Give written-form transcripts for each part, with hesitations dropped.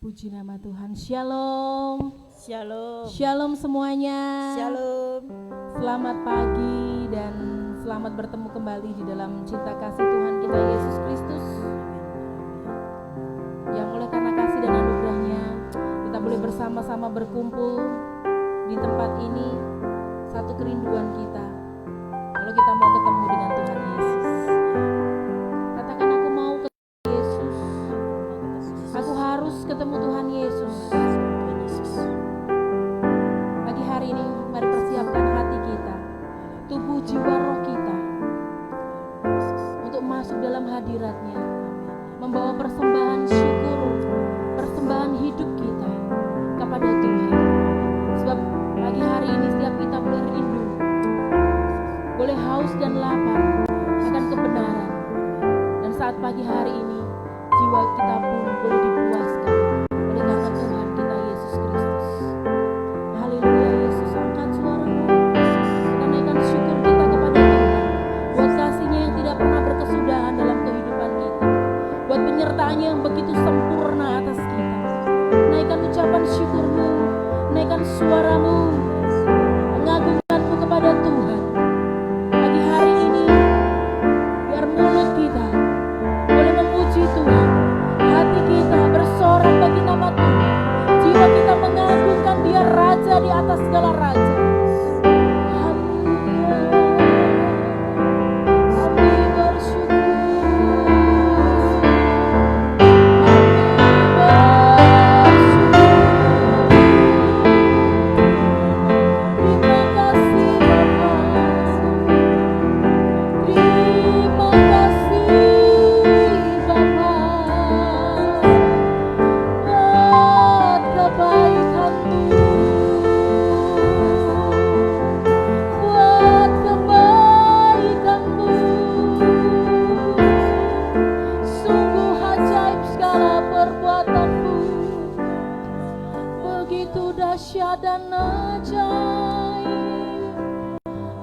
Puji nama Tuhan. Shalom. Shalom. Shalom semuanya. Shalom. Selamat pagi dan selamat bertemu kembali di dalam cinta kasih Tuhan kita Yesus Kristus. Yang oleh karena kasih dan anugerahnya kita boleh bersama-sama berkumpul di tempat ini. Satu kerinduan kita, kalau kita mau ketemu dengan Tuhan Yesus. Katakan, aku mau ketemu Yesus. Aku harus ketemu Tuhan Yesus. Pagi hari ini mari persiapkan hati kita, tubuh, jiwa, roh kita untuk masuk dalam hadirat-Nya, membawa persembahan syukur, persembahan hidup kita kepada Tuhan. Sebab pagi hari ini setiap kita boleh rindu, boleh haus dan lapar akan kebenaran. Dan saat pagi hari ini jiwa kita pun boleh dipuaskan oleh karena Tuhan kita Yesus Kristus. Haleluya. Yesus, angkat suaramu, kita naikkan syukur kita kepada Tuhan buat kasih-Nya yang tidak pernah berkesudahan dalam kehidupan kita, buat penyertaan-Nya yang begitu sempurna atas kita. Naikkan ucapan syukurmu, naikkan suaramu, mengagungkanmu kepada Tuhan. Pagi hari ini biar mulut kita boleh memuji Tuhan, hati kita bersorak bagi nama Tuhan, jiwa kita mengagungkan Dia Raja di atas segala raja. Kami bersyukur, terima kasih Bapa, terima kasih Bapa, buat kebaikan-Mu, buat kebaikan-Mu. Sungguh ajaib segala perbuatan-Mu, begitu dahsyat dan ajaib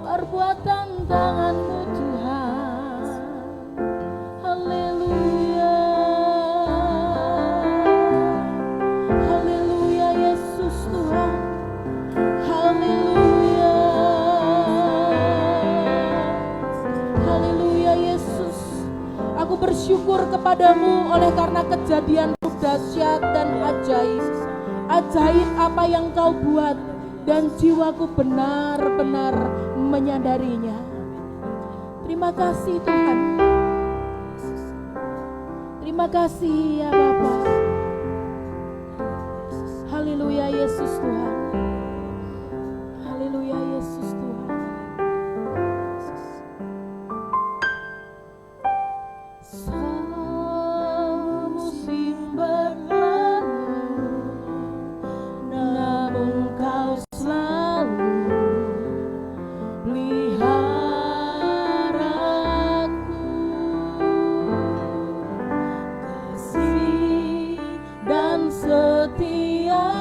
perbuatan tangan-Mu Tuhan. Haleluya, haleluya Yesus Tuhan, haleluya, haleluya Yesus. Aku bersyukur kepadamu oleh karena kejadian-Mu dahsyat dan ajaib. Ajaib apa yang Kau buat dan jiwaku benar-benar menyadarinya. Terima kasih Tuhan. Terima kasih ya Bapa. Haleluya Yesus Tuhan. Haleluya Yesus Tuhan. Musim berlalu, namun Kau selalu peliharaku. Kasih dan setiamu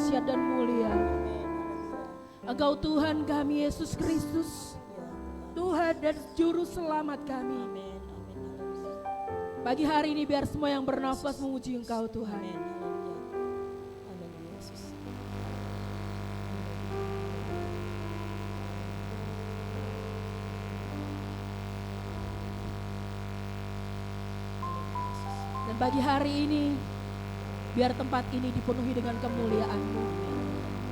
dahsyat dan mulia. Engkau Tuhan kami Yesus Kristus, Tuhan dan Juru Selamat kami. Pagi hari ini biar semua yang bernafas memuji Engkau Tuhan. Dan pagi hari ini biar tempat ini dipenuhi dengan kemuliaan-Mu.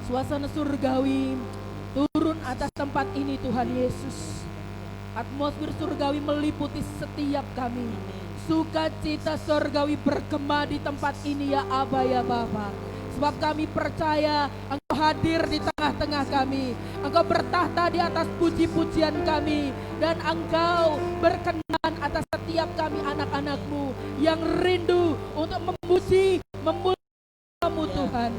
Suasana surgawi turun atas tempat ini Tuhan Yesus. Atmosfer surgawi meliputi setiap kami. Sukacita surgawi bergema di tempat ini ya Aba ya Bapa. Sebab kami percaya Engkau hadir di tengah-tengah kami. Engkau bertahta di atas puji-pujian kami. Dan Engkau berkenan atas setiap kami anak-anak-Mu yang rindu untuk memuji, memuliakan-Mu Tuhan.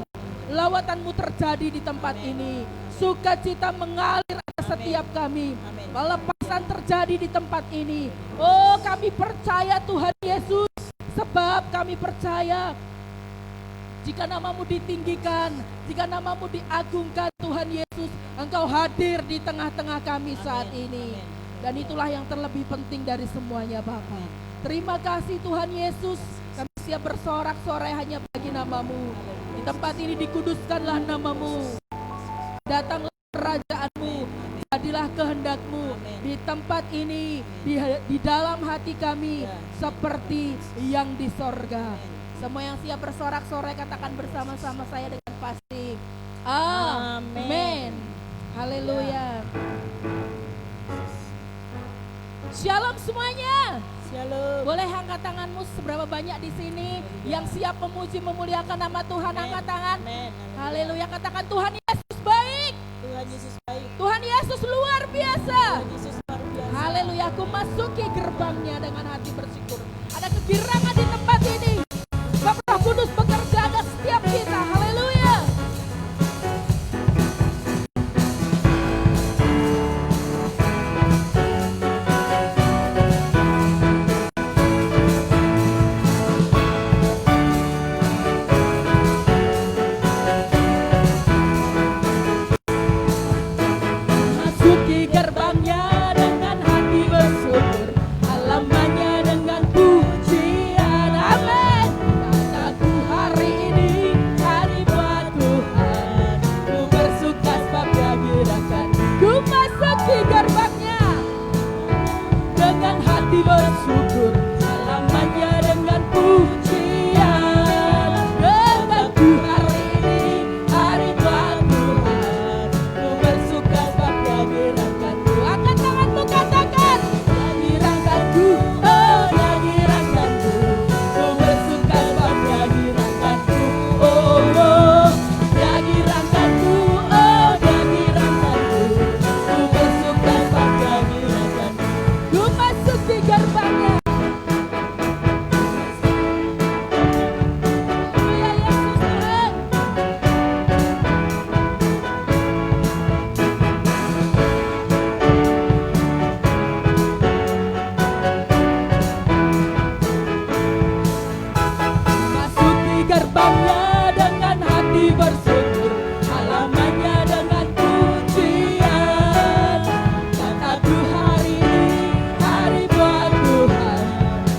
Lawatan-Mu terjadi di tempat ini. Sukacita mengalir atas setiap kami. Pelepasan terjadi di tempat ini. Oh, kami percaya Tuhan Yesus. Sebab kami percaya jika nama-Mu ditinggikan, jika nama-Mu diagungkan Tuhan Yesus, Engkau hadir di tengah-tengah kami saat ini. Dan itulah yang terlebih penting dari semuanya Bapa. Terima kasih Tuhan Yesus. Kami siap bersorak-sorai hanya bagi nama-Mu. Di tempat ini dikuduskanlah nama-Mu. Datanglah kerajaan-Mu. Jadilah kehendak-Mu di tempat ini, di dalam hati kami seperti yang di sorga. Semua yang siap bersorak-sorai katakan bersama-sama saya dengan pasti. Amin. Haleluya. Shalom semuanya. Shalom. Boleh angkat tanganmu seberapa banyak di sini yang siap memuji memuliakan nama Tuhan. Angkat tangan. Haleluya. Katakan Tuhan Yesus baik. Tuhan Yesus baik. Tuhan Yesus luar biasa. Tuhan Yesus luar biasa. Haleluya. Aku masuki gerbangnya dengan hati bersyukur. Ada kegirangan di tempat ini. Roh Kudus bekerja atas setiap kita. Haleluya. Masuki gerbangnya dengan hati bersyukur, halamannya dengan pujian. Amin. Kataku hari ini hari buat Tuhan, ku bersuka sebab Dia gerakan. Ku masuki gerbangnya dengan hati bersyukur, halamannya dengan pujian. Kataku hari ini hari buat Tuhan, ku bersuka sebab Dia gerakanku. Angkat tanganmu katakan, Dia gerakanku, oh Dia gerakanku. Ku bersuka sebab Dia gerakanku. Oh, oh Dia gerakanku, oh Dia gerakanku. Ku bersuka sebab Dia gerakanku. Ku masuki gerbangnya. Haleluya Yesus Tuhan. Masuki gerbangnya dengan hati bersyukur, halamannya dengan pujian. Kataku hari ini hari buat Tuhan,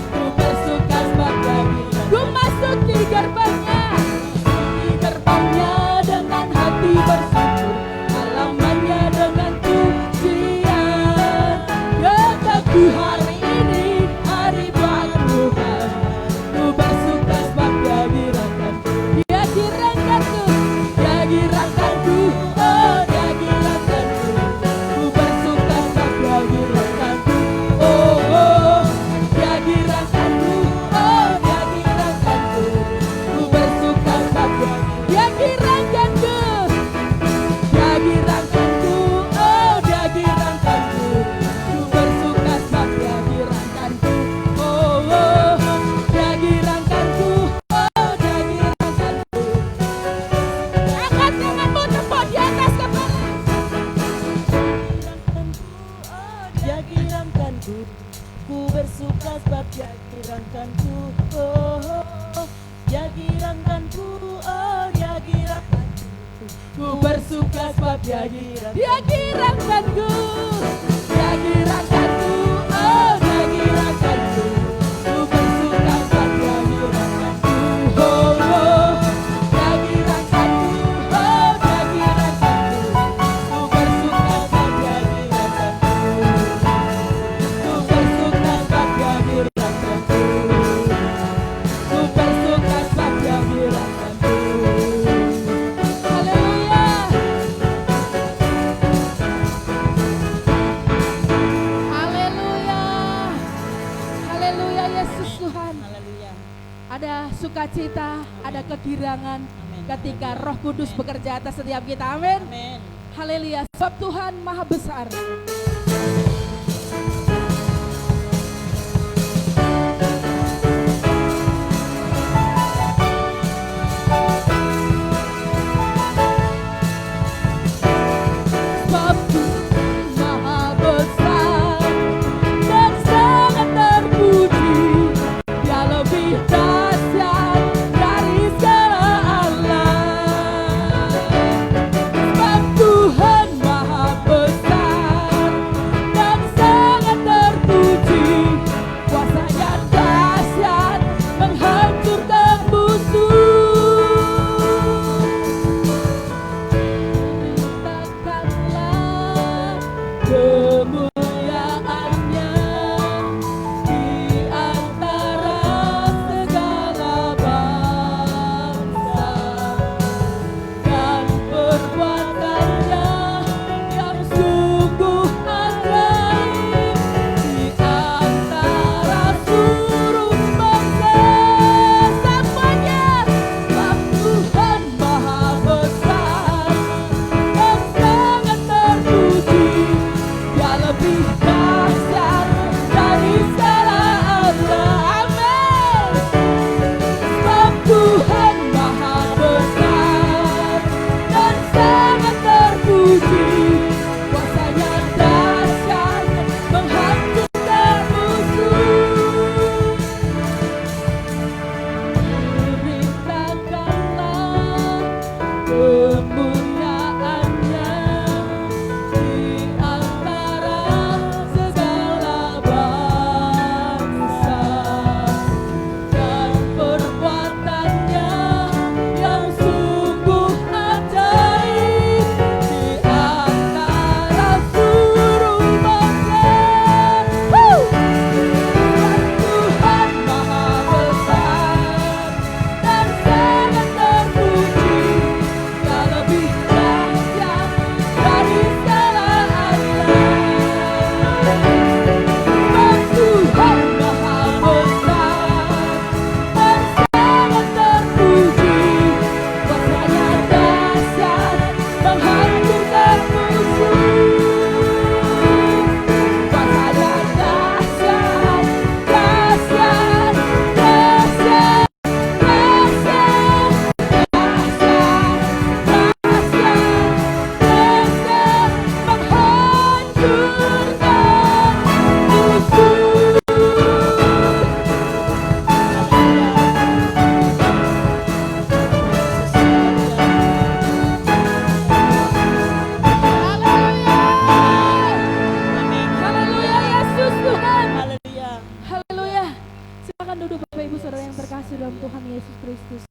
ku bersuka sebab Dia gerakan. Ku masuki gerbangnya, masuki gerbangnya dengan hati bersyukur, halamannya dengan pujian. Kataku hari ini hari buat Tuhan, ku bersuka sebab Dia gerakanku. Dia gerakanku, Dia gerakanku, oh Dia gerakanku. Ku bersuka sebab Dia gerakanku. Oh, oh Dia gerakanku, oh Dia gerakanku. Ku bersuka sebab Dia gerakanku. Dia gerakanku, oh Dia gerakanku. Ku bersuka sebab Dia gerakanku. Oh, oh Dia gerakanku, oh Dia gerakanku. Angkat tanganmu tepuk di atas kepala. Dia gerakanku, ku bersuka sebab Dia gerakanku. Oh, oh, oh. Dia gerakanku, oh Dia gerakanku. Ku bersuka sebab Dia giranganku. Dia giranganku, oh Dia giranganku. Ku bersuka sebab Dia giranganku. Oh, oh. Dia giranganku, oh Dia giranganku. Ku bersuka sebab Dia giranganku. Ku bersuka sebab Dia giranganku. Ku bersuka sebab Dia giranganku. Haleluya Yesus Tuhan. Haleluya. Ada sukacita, ada kegirangan Amin. ketika Roh Kudus bekerja atas setiap kita. Amin. Amin. Haleluya. Sebab Tuhan Maha Besar. Sebab Tuhan Maha Besar dan sangat terpuji. Dia lebih dahsyat dari segala alam. Sebab Tuhan Maha Besar dan sangat terpuji. Kuasanya dahsyat menghancurkan musuh. Beritakanlah kemuliaannya di antara segala bangsa, dan perbuatannya yang sungguh ajaib di antara seluruh bangsa. Semuanya, sebab Tuhan Maha Besar dan sangat terpuji. Dia lebih dahsyat dari segala alam. Amin. Sebab Tuhan Maha Besar dan sangat terpuji. Kuasanya dahsyat menghancurkan musuh. Beritakanlah kemuliaannya di antara segala bangsa, dan perbuatannya yang sungguh ajaib di antara seluruh bangsa. Tuhan Maha Besar dan sangat terpuji. Dia lebih dahsyat dari segala alam. Sebab Tuhan Maha Besar dan sangat terpuji. Kuasanya dahsyat menghancurkan musuh. Kuasanya dahsyat, dahsyat, dahsyat, dahsyat, dahsyat, menghancurkan musuh. Haleluya Yesus Tuhan. Haleluya. Haleluya. Silakan duduk Bapak Ibu Saudara yang terkasih dalam Tuhan Yesus Kristus.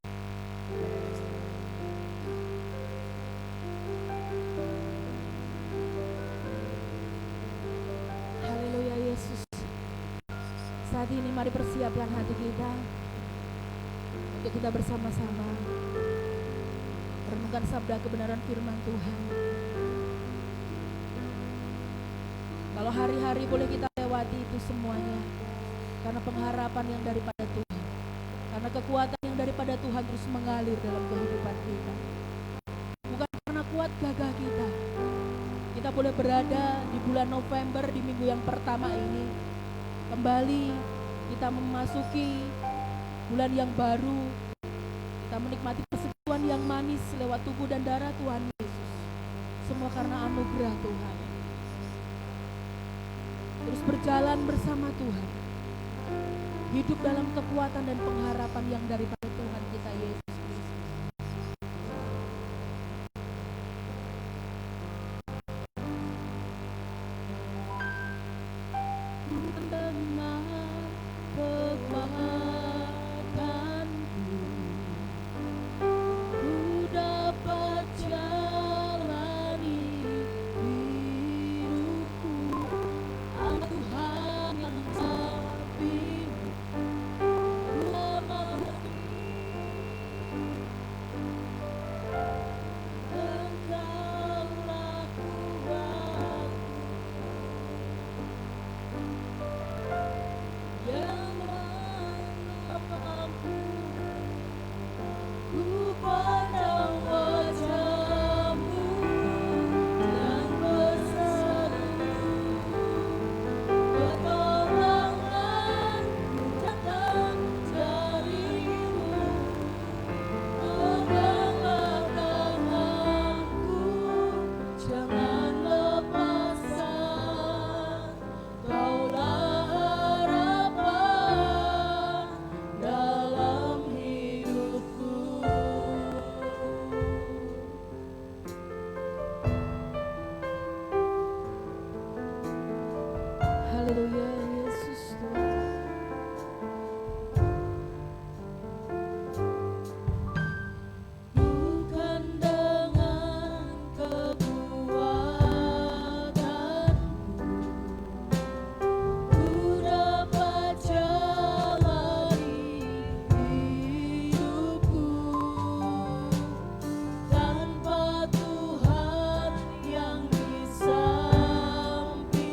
Haleluya Yesus. Saat ini mari persiapkan hati kita untuk kita bersama-sama merenungkan sabda kebenaran firman Tuhan. Kalau hari-hari boleh kita lewati itu semuanya karena pengharapan yang daripada Tuhan, karena kekuatan yang daripada Tuhan terus mengalir dalam kehidupan kita. Bukan karena kuat gagah kita. Kita boleh berada di bulan November, di minggu yang pertama ini. Kembali kita memasuki bulan yang baru. Kita menikmati persekutuan yang manis lewat tubuh dan darah Tuhan Yesus. Semua karena anugerah Tuhan. Terus berjalan bersama Tuhan. Hidup dalam kekuatan dan pengharapan yang daripada Tuhan kita Yesus Kristus. Haleluya, Yesus Tuhan. Bukan dengan kekuatanku ku dapat jalani hidupku, tanpa Tuhan yang di sampingku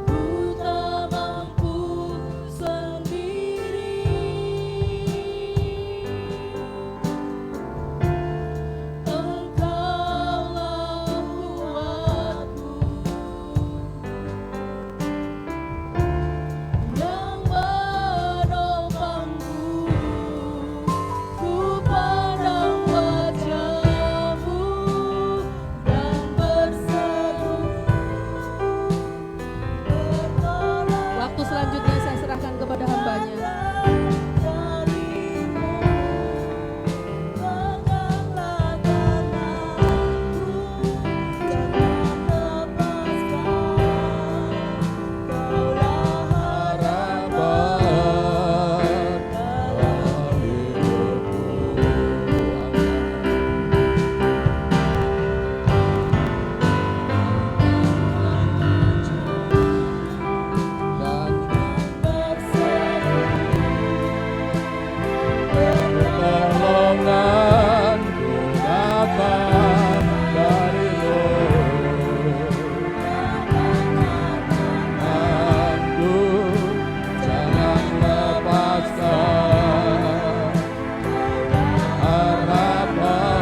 ku tak mampu sendiri. Engkaulah kuatku yang menopangku, ku pandang wajah-Mu dan berseru bertolak Waktu selanjutnya saya serahkan kepada hambanya. darimu. Peganglah tanganku, jangan lepaskan. Kaulah harapan dalam pertolonganku datang darimu. Aku jangan lepaskan harapan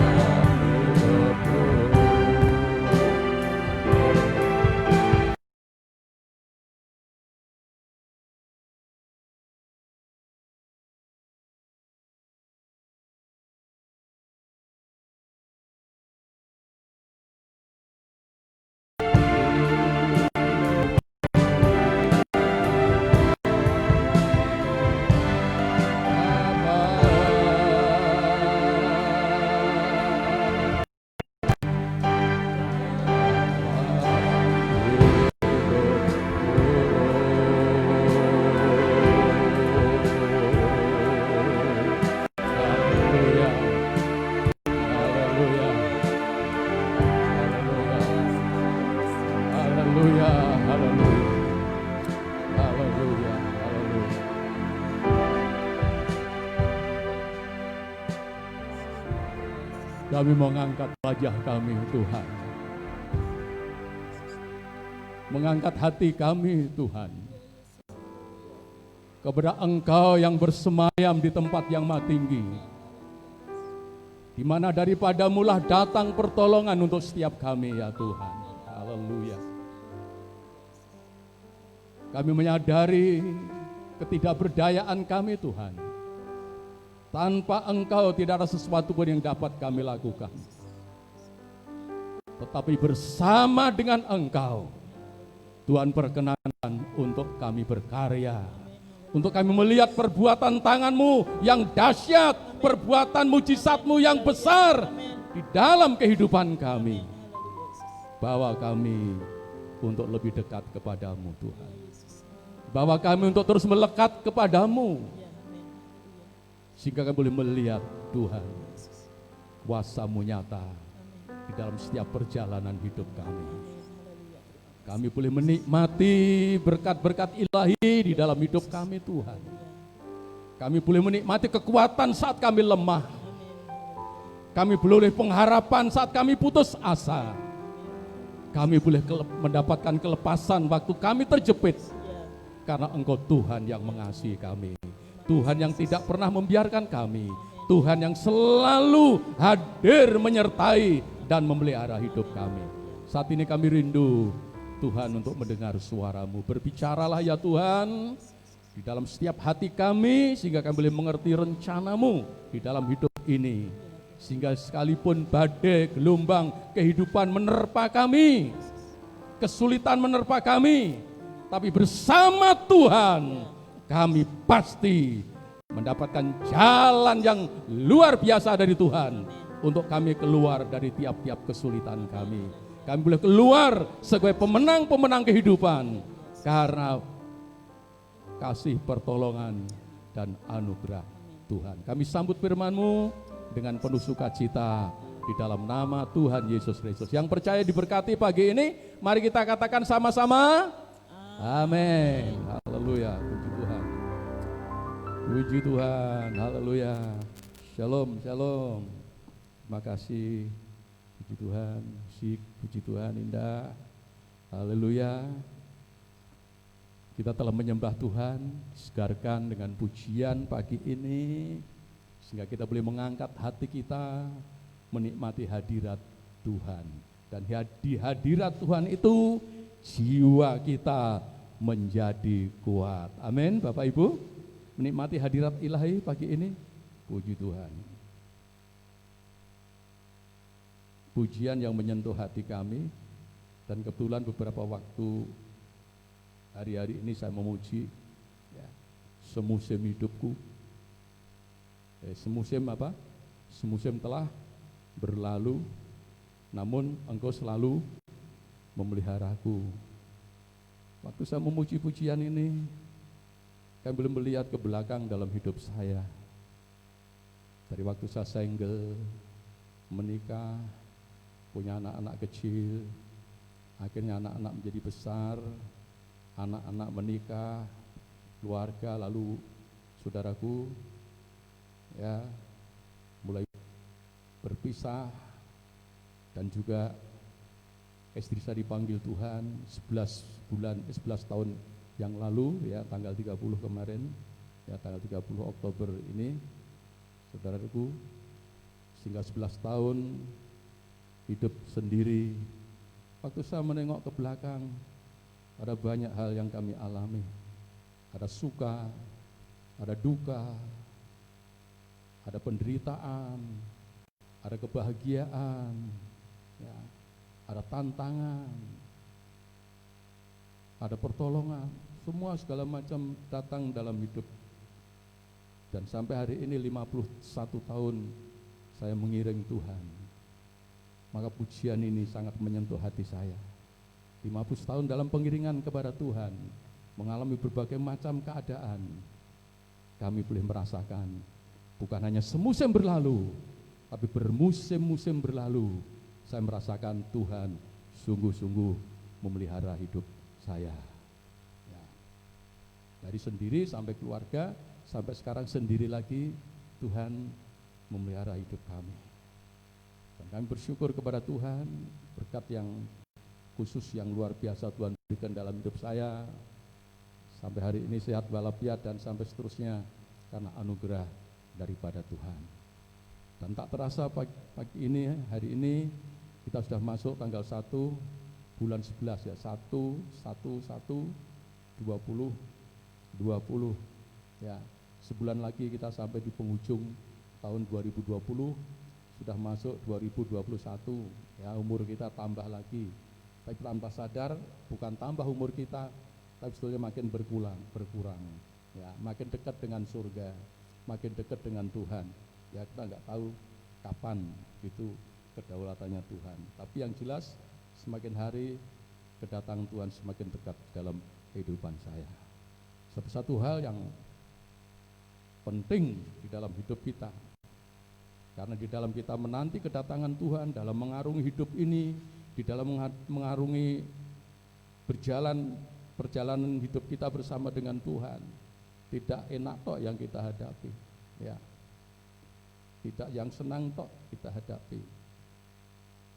dalam hidupku. Haleluya, haleluya, haleluya, haleluya, haleluya, haleluya. Kami mau mengangkat wajah kami Tuhan, mengangkat hati kami Tuhan, kepada Engkau yang bersemayam di tempat yang maha tinggi, di mana daripadamu-lah datang pertolongan untuk setiap kami ya Tuhan. Haleluya. Kami menyadari ketidakberdayaan kami Tuhan. Tanpa Engkau tidak ada sesuatu pun yang dapat kami lakukan. Tetapi bersama dengan Engkau, Tuhan perkenankan untuk kami berkarya, untuk kami melihat perbuatan tangan-Mu yang dahsyat, perbuatan mujizat-Mu yang besar di dalam kehidupan kami. Bawa kami untuk lebih dekat kepadamu Tuhan. Bawa kami untuk terus melekat kepadamu, sehingga kami boleh melihat Tuhan kuasa-Mu nyata di dalam setiap perjalanan hidup kami. Kami boleh menikmati berkat-berkat ilahi di dalam hidup kami Tuhan. Kami boleh menikmati kekuatan saat kami lemah. Kami boleh pengharapan saat kami putus asa. Kami boleh mendapatkan kelepasan waktu kami terjepit. Karena Engkau Tuhan yang mengasihi kami. Tuhan yang tidak pernah membiarkan kami. Tuhan yang selalu hadir menyertai dan memelihara hidup kami. Saat ini kami rindu Tuhan untuk mendengar suara-Mu. Berbicaralah ya Tuhan di dalam setiap hati kami, sehingga kami boleh mengerti rencana-Mu di dalam hidup ini. Sehingga sekalipun badai, gelombang kehidupan menerpa kami, kesulitan menerpa kami, tapi bersama Tuhan kami pasti mendapatkan jalan yang luar biasa dari Tuhan untuk kami keluar dari tiap-tiap kesulitan kami. Kami boleh keluar sebagai pemenang-pemenang kehidupan karena kasih pertolongan dan anugerah Tuhan. Kami sambut firman-Mu dengan penuh sukacita di dalam nama Tuhan Yesus Kristus. Yang percaya diberkati pagi ini, mari kita katakan sama-sama. Amin. Haleluya. Puji Tuhan. Puji Tuhan. Haleluya. Shalom, shalom. Terima kasih. Puji Tuhan. Puji Tuhan, indah. Haleluya. Kita telah menyembah Tuhan, disegarkan dengan pujian pagi ini, sehingga kita boleh mengangkat hati kita, menikmati hadirat Tuhan. Dan di hadirat Tuhan itu, jiwa kita menjadi kuat. Amin, Bapak Ibu. Menikmati hadirat ilahi pagi ini, puji Tuhan. Pujian yang menyentuh hati kami, dan kebetulan beberapa waktu hari-hari ini saya memuji ya, semusim hidupku. Semusim apa? Semusim telah berlalu, namun Engkau selalu memeliharaku. Waktu saya memuji pujian ini, saya belum melihat ke belakang dalam hidup saya. Dari waktu saya single, menikah, punya anak-anak kecil, akhirnya anak-anak menjadi besar, anak-anak menikah, keluarga, lalu saudaraku ya mulai berpisah, dan juga istri saya dipanggil Tuhan 11 tahun yang lalu ya, tanggal 30 kemarin ya, tanggal 30 Oktober ini saudaraku, sehingga 11 tahun hidup sendiri. Waktu saya menengok ke belakang, ada banyak hal yang kami alami. Ada suka, ada duka, ada penderitaan, ada kebahagiaan, ya, ada tantangan, ada pertolongan. Semua segala macam datang dalam hidup. Dan sampai hari ini 51 tahun saya mengiring Tuhan. Maka pujian ini sangat menyentuh hati saya. 50 tahun dalam pengiringan kepada Tuhan, mengalami berbagai macam keadaan, kami boleh merasakan bukan hanya semusim berlalu, tapi bermusim-musim berlalu, saya merasakan Tuhan sungguh-sungguh memelihara hidup saya. Ya. Dari sendiri sampai keluarga, sampai sekarang sendiri lagi, Tuhan memelihara hidup kami. Dan kami bersyukur kepada Tuhan, berkat yang khusus yang luar biasa Tuhan berikan dalam hidup saya. Sampai hari ini sehat walafiat dan sampai seterusnya karena anugerah daripada Tuhan. Dan tak terasa pagi ini, hari ini kita sudah masuk tanggal 1 bulan 11 ya, 1/1/2020 ya. Sebulan lagi kita sampai di penghujung tahun 2020, sudah masuk 2021 ya, umur kita tambah lagi. Tapi tanpa sadar, bukan tambah umur kita, tapi sebetulnya makin berkurang ya, makin dekat dengan surga, makin dekat dengan Tuhan ya. Kita nggak tahu kapan itu kedaulatannya Tuhan, tapi yang jelas semakin hari kedatangan Tuhan semakin dekat dalam kehidupan saya. Satu hal yang penting di dalam hidup kita, karena di dalam kita menanti kedatangan Tuhan, dalam mengarungi hidup ini, di dalam mengarungi perjalanan hidup kita bersama dengan Tuhan, tidak enak tok yang kita hadapi ya, tidak yang senang tok kita hadapi,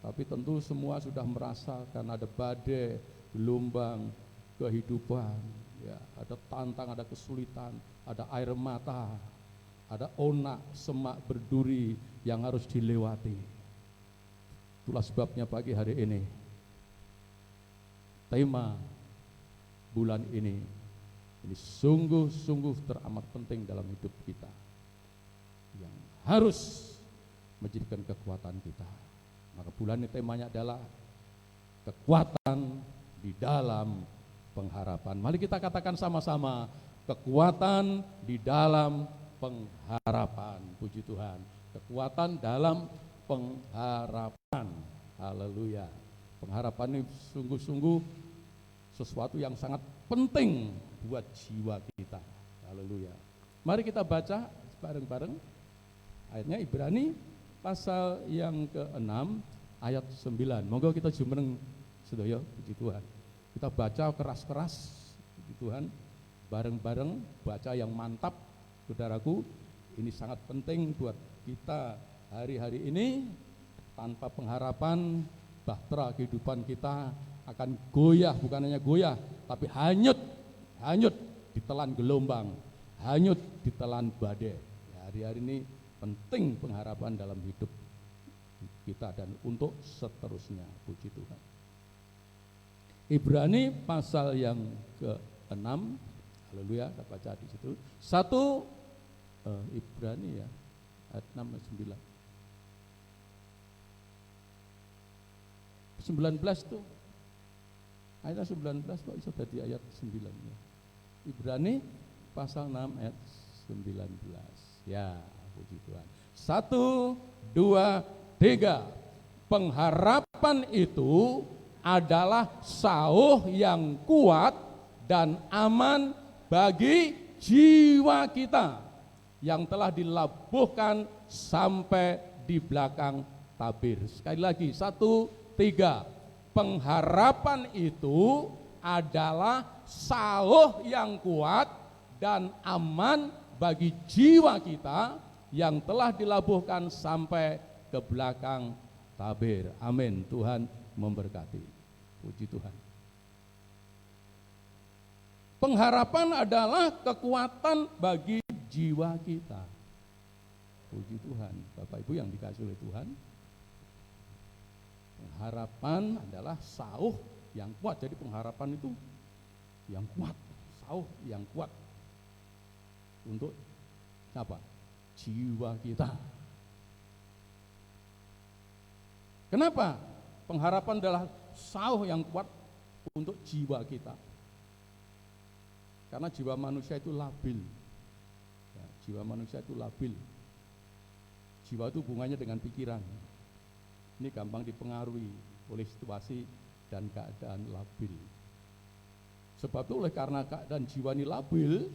tapi tentu semua sudah merasakan ada badai, gelombang kehidupan ya, ada tantang, ada kesulitan, ada air mata, ada onak, semak berduri yang harus dilewati. Itulah sebabnya pagi hari ini tema bulan ini sungguh-sungguh teramat penting dalam hidup kita, yang harus menjadikan kekuatan kita. Maka bulan ini temanya adalah kekuatan di dalam pengharapan. Mari kita katakan sama-sama, kekuatan di dalam pengharapan. Puji Tuhan, kekuatan dalam pengharapan. Haleluya. Pengharapan ini sungguh-sungguh sesuatu yang sangat penting buat jiwa kita. Haleluya. Mari kita baca bareng-bareng ayatnya, Ibrani pasal yang ke-6 ayat 9. Monggo kita jumeneng sedaya, puji Tuhan. Kita baca keras-keras, puji Tuhan, bareng-bareng baca yang mantap. Saudaraku, ini sangat penting buat kita hari-hari ini. Tanpa pengharapan, bahtera kehidupan kita akan goyah, bukan hanya goyah, tapi hanyut ditelan gelombang, hanyut ditelan badai. Ya, hari-hari ini penting pengharapan dalam hidup kita dan untuk seterusnya, puji Tuhan. Ibrani pasal yang ke-6, haleluya, kita baca di situ. Ibrani ya, ayat 6 dan 9. 19 tuh, ayat 19 kok bisa tadi ayat 9 ya. Ibrani pasal 6 ayat 19. Ya, puji Tuhan. 1, 2, 3. Pengharapan itu adalah sauh yang kuat dan aman bagi jiwa kita yang telah dilabuhkan sampai di belakang tabir. Sekali lagi, 1, 3. Pengharapan itu adalah sauh yang kuat dan aman bagi jiwa kita yang telah dilabuhkan sampai ke belakang tabir. Amin. Tuhan memberkati. Puji Tuhan. Pengharapan adalah kekuatan bagi jiwa kita. Puji Tuhan. Bapak Ibu yang dikasihi oleh Tuhan, pengharapan adalah sauh yang kuat. Jadi pengharapan itu yang kuat, sauh yang kuat untuk apa? Jiwa kita. Kenapa? Pengharapan adalah sauh yang kuat untuk jiwa kita. Karena jiwa manusia itu labil. Ya, jiwa manusia itu labil. Jiwa itu hubungannya dengan pikiran. Ini gampang dipengaruhi oleh situasi dan keadaan labil. Sebab itu oleh karena keadaan jiwa ini labil,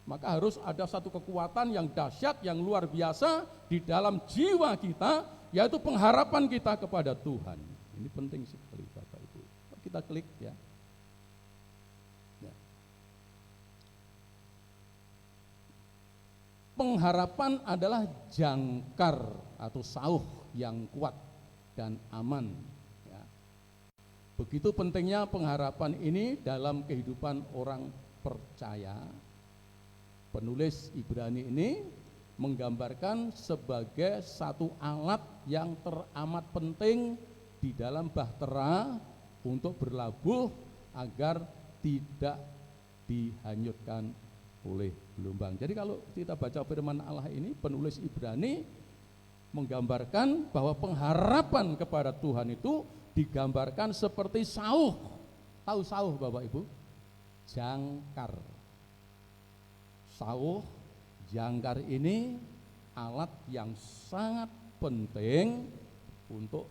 maka harus ada satu kekuatan yang dahsyat, yang luar biasa di dalam jiwa kita, yaitu pengharapan kita kepada Tuhan. Ini penting sekali Bapak Ibu. Kita klik ya. Pengharapan adalah jangkar atau sauh yang kuat dan aman. Ya. Begitu pentingnya pengharapan ini dalam kehidupan orang percaya. Penulis Ibrani ini menggambarkan sebagai satu alat yang teramat penting di dalam bahtera untuk berlabuh agar tidak dihanyutkan oleh gelombang. Jadi kalau kita baca firman Allah ini, penulis Ibrani menggambarkan bahwa pengharapan kepada Tuhan itu digambarkan seperti sauh. Tahu sauh Bapak Ibu? Jangkar. Sauh, jangkar ini alat yang sangat penting untuk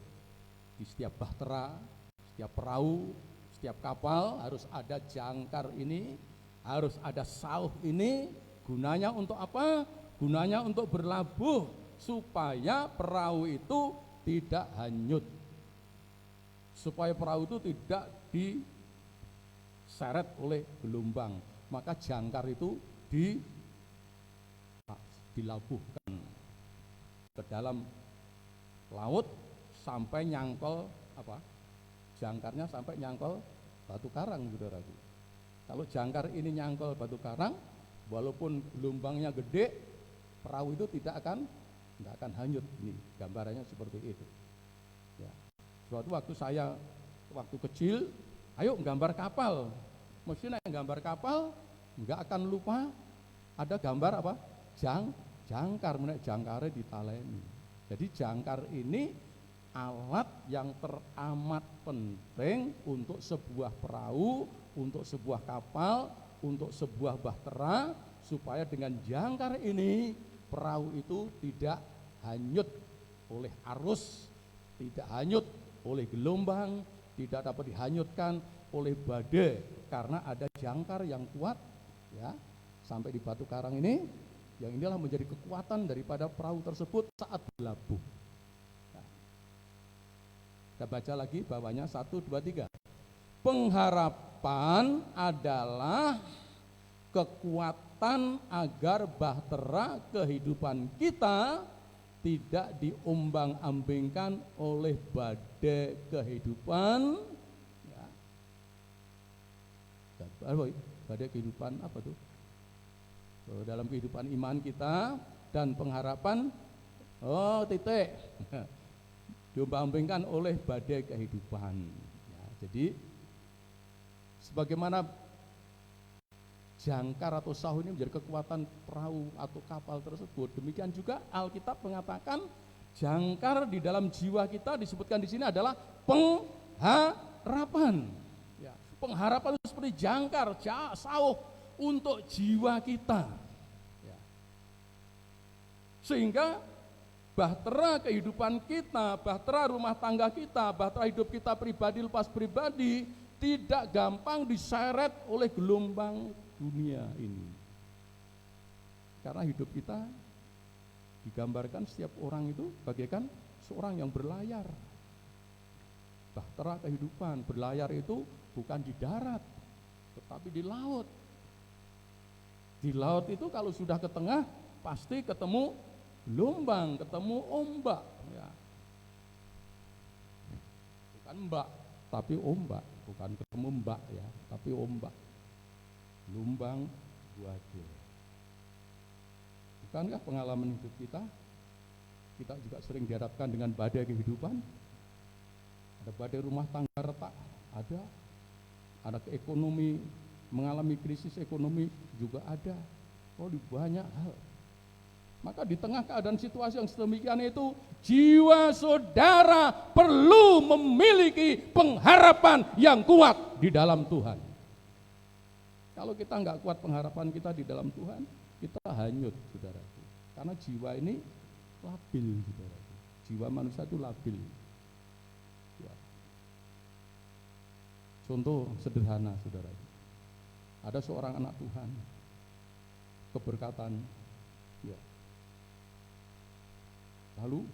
di setiap bahtera, setiap perahu, setiap kapal harus ada jangkar ini, harus ada sauh ini. Gunanya untuk apa? Gunanya untuk berlabuh supaya perahu itu tidak hanyut, supaya perahu itu tidak diseret oleh gelombang. Maka jangkar itu dilabuhkan ke dalam laut sampai nyangkol apa? Jangkarnya sampai nyangkol batu karang, saudaraku. Kalau jangkar ini nyangkol batu karang, walaupun gelombangnya gede, perahu itu tidak akan hanyut. Ini gambarannya seperti itu. Ya. Suatu waktu saya waktu kecil, ayo gambar kapal. Mesti gambar kapal, nggak akan lupa ada gambar apa? Jangkar, jangkarnya ditaleni. Jadi jangkar ini alat yang teramat penting untuk sebuah perahu, untuk sebuah kapal, untuk sebuah bahtera, supaya dengan jangkar ini perahu itu tidak hanyut oleh arus, tidak hanyut oleh gelombang, tidak dapat dihanyutkan oleh badai karena ada jangkar yang kuat ya sampai di batu karang ini, yang inilah menjadi kekuatan daripada perahu tersebut saat berlabuh. Nah, kita baca lagi bawahnya 1, 2, 3. Pengharapan adalah kekuatan agar bahtera kehidupan kita tidak diombang-ambingkan oleh badai kehidupan. Ya. Badai kehidupan apa tuh? Dalam kehidupan iman kita dan pengharapan, diombang-ambingkan oleh badai kehidupan. Ya, jadi sebagaimana jangkar atau sahu ini menjadi kekuatan perahu atau kapal tersebut, demikian juga Alkitab mengatakan jangkar di dalam jiwa kita disebutkan di sini adalah pengharapan. Ya, pengharapan itu seperti jangkar, sauh untuk jiwa kita. Ya. Sehingga bahtera kehidupan kita, bahtera rumah tangga kita, bahtera hidup kita pribadi lepas pribadi tidak gampang diseret oleh gelombang dunia ini. Karena hidup kita digambarkan setiap orang itu bagaikan seorang yang berlayar. Bahtera kehidupan berlayar itu bukan di darat, tetapi di laut. Di laut itu kalau sudah ke tengah pasti ketemu gelombang, ketemu ombak. Ya. Bukan mbak, tapi ombak. Bukan ketemu mbak ya, tapi ombak. Gelombang badai. Bukankah pengalaman hidup kita juga sering dihadapkan dengan badai kehidupan? Ada badai rumah tangga retak, ada ekonomi, mengalami krisis ekonomi juga ada. Di banyak hal. Maka di tengah keadaan situasi yang sedemikian itu, jiwa saudara perlu memiliki pengharapan yang kuat di dalam Tuhan. Kalau kita nggak kuat pengharapan kita di dalam Tuhan, kita hanyut, saudaraku. Karena jiwa ini labil, saudaraku. Jiwa manusia itu labil. Ya. Contoh sederhana, saudaraku. Ada seorang anak Tuhan, keberkatan, ya. Lalu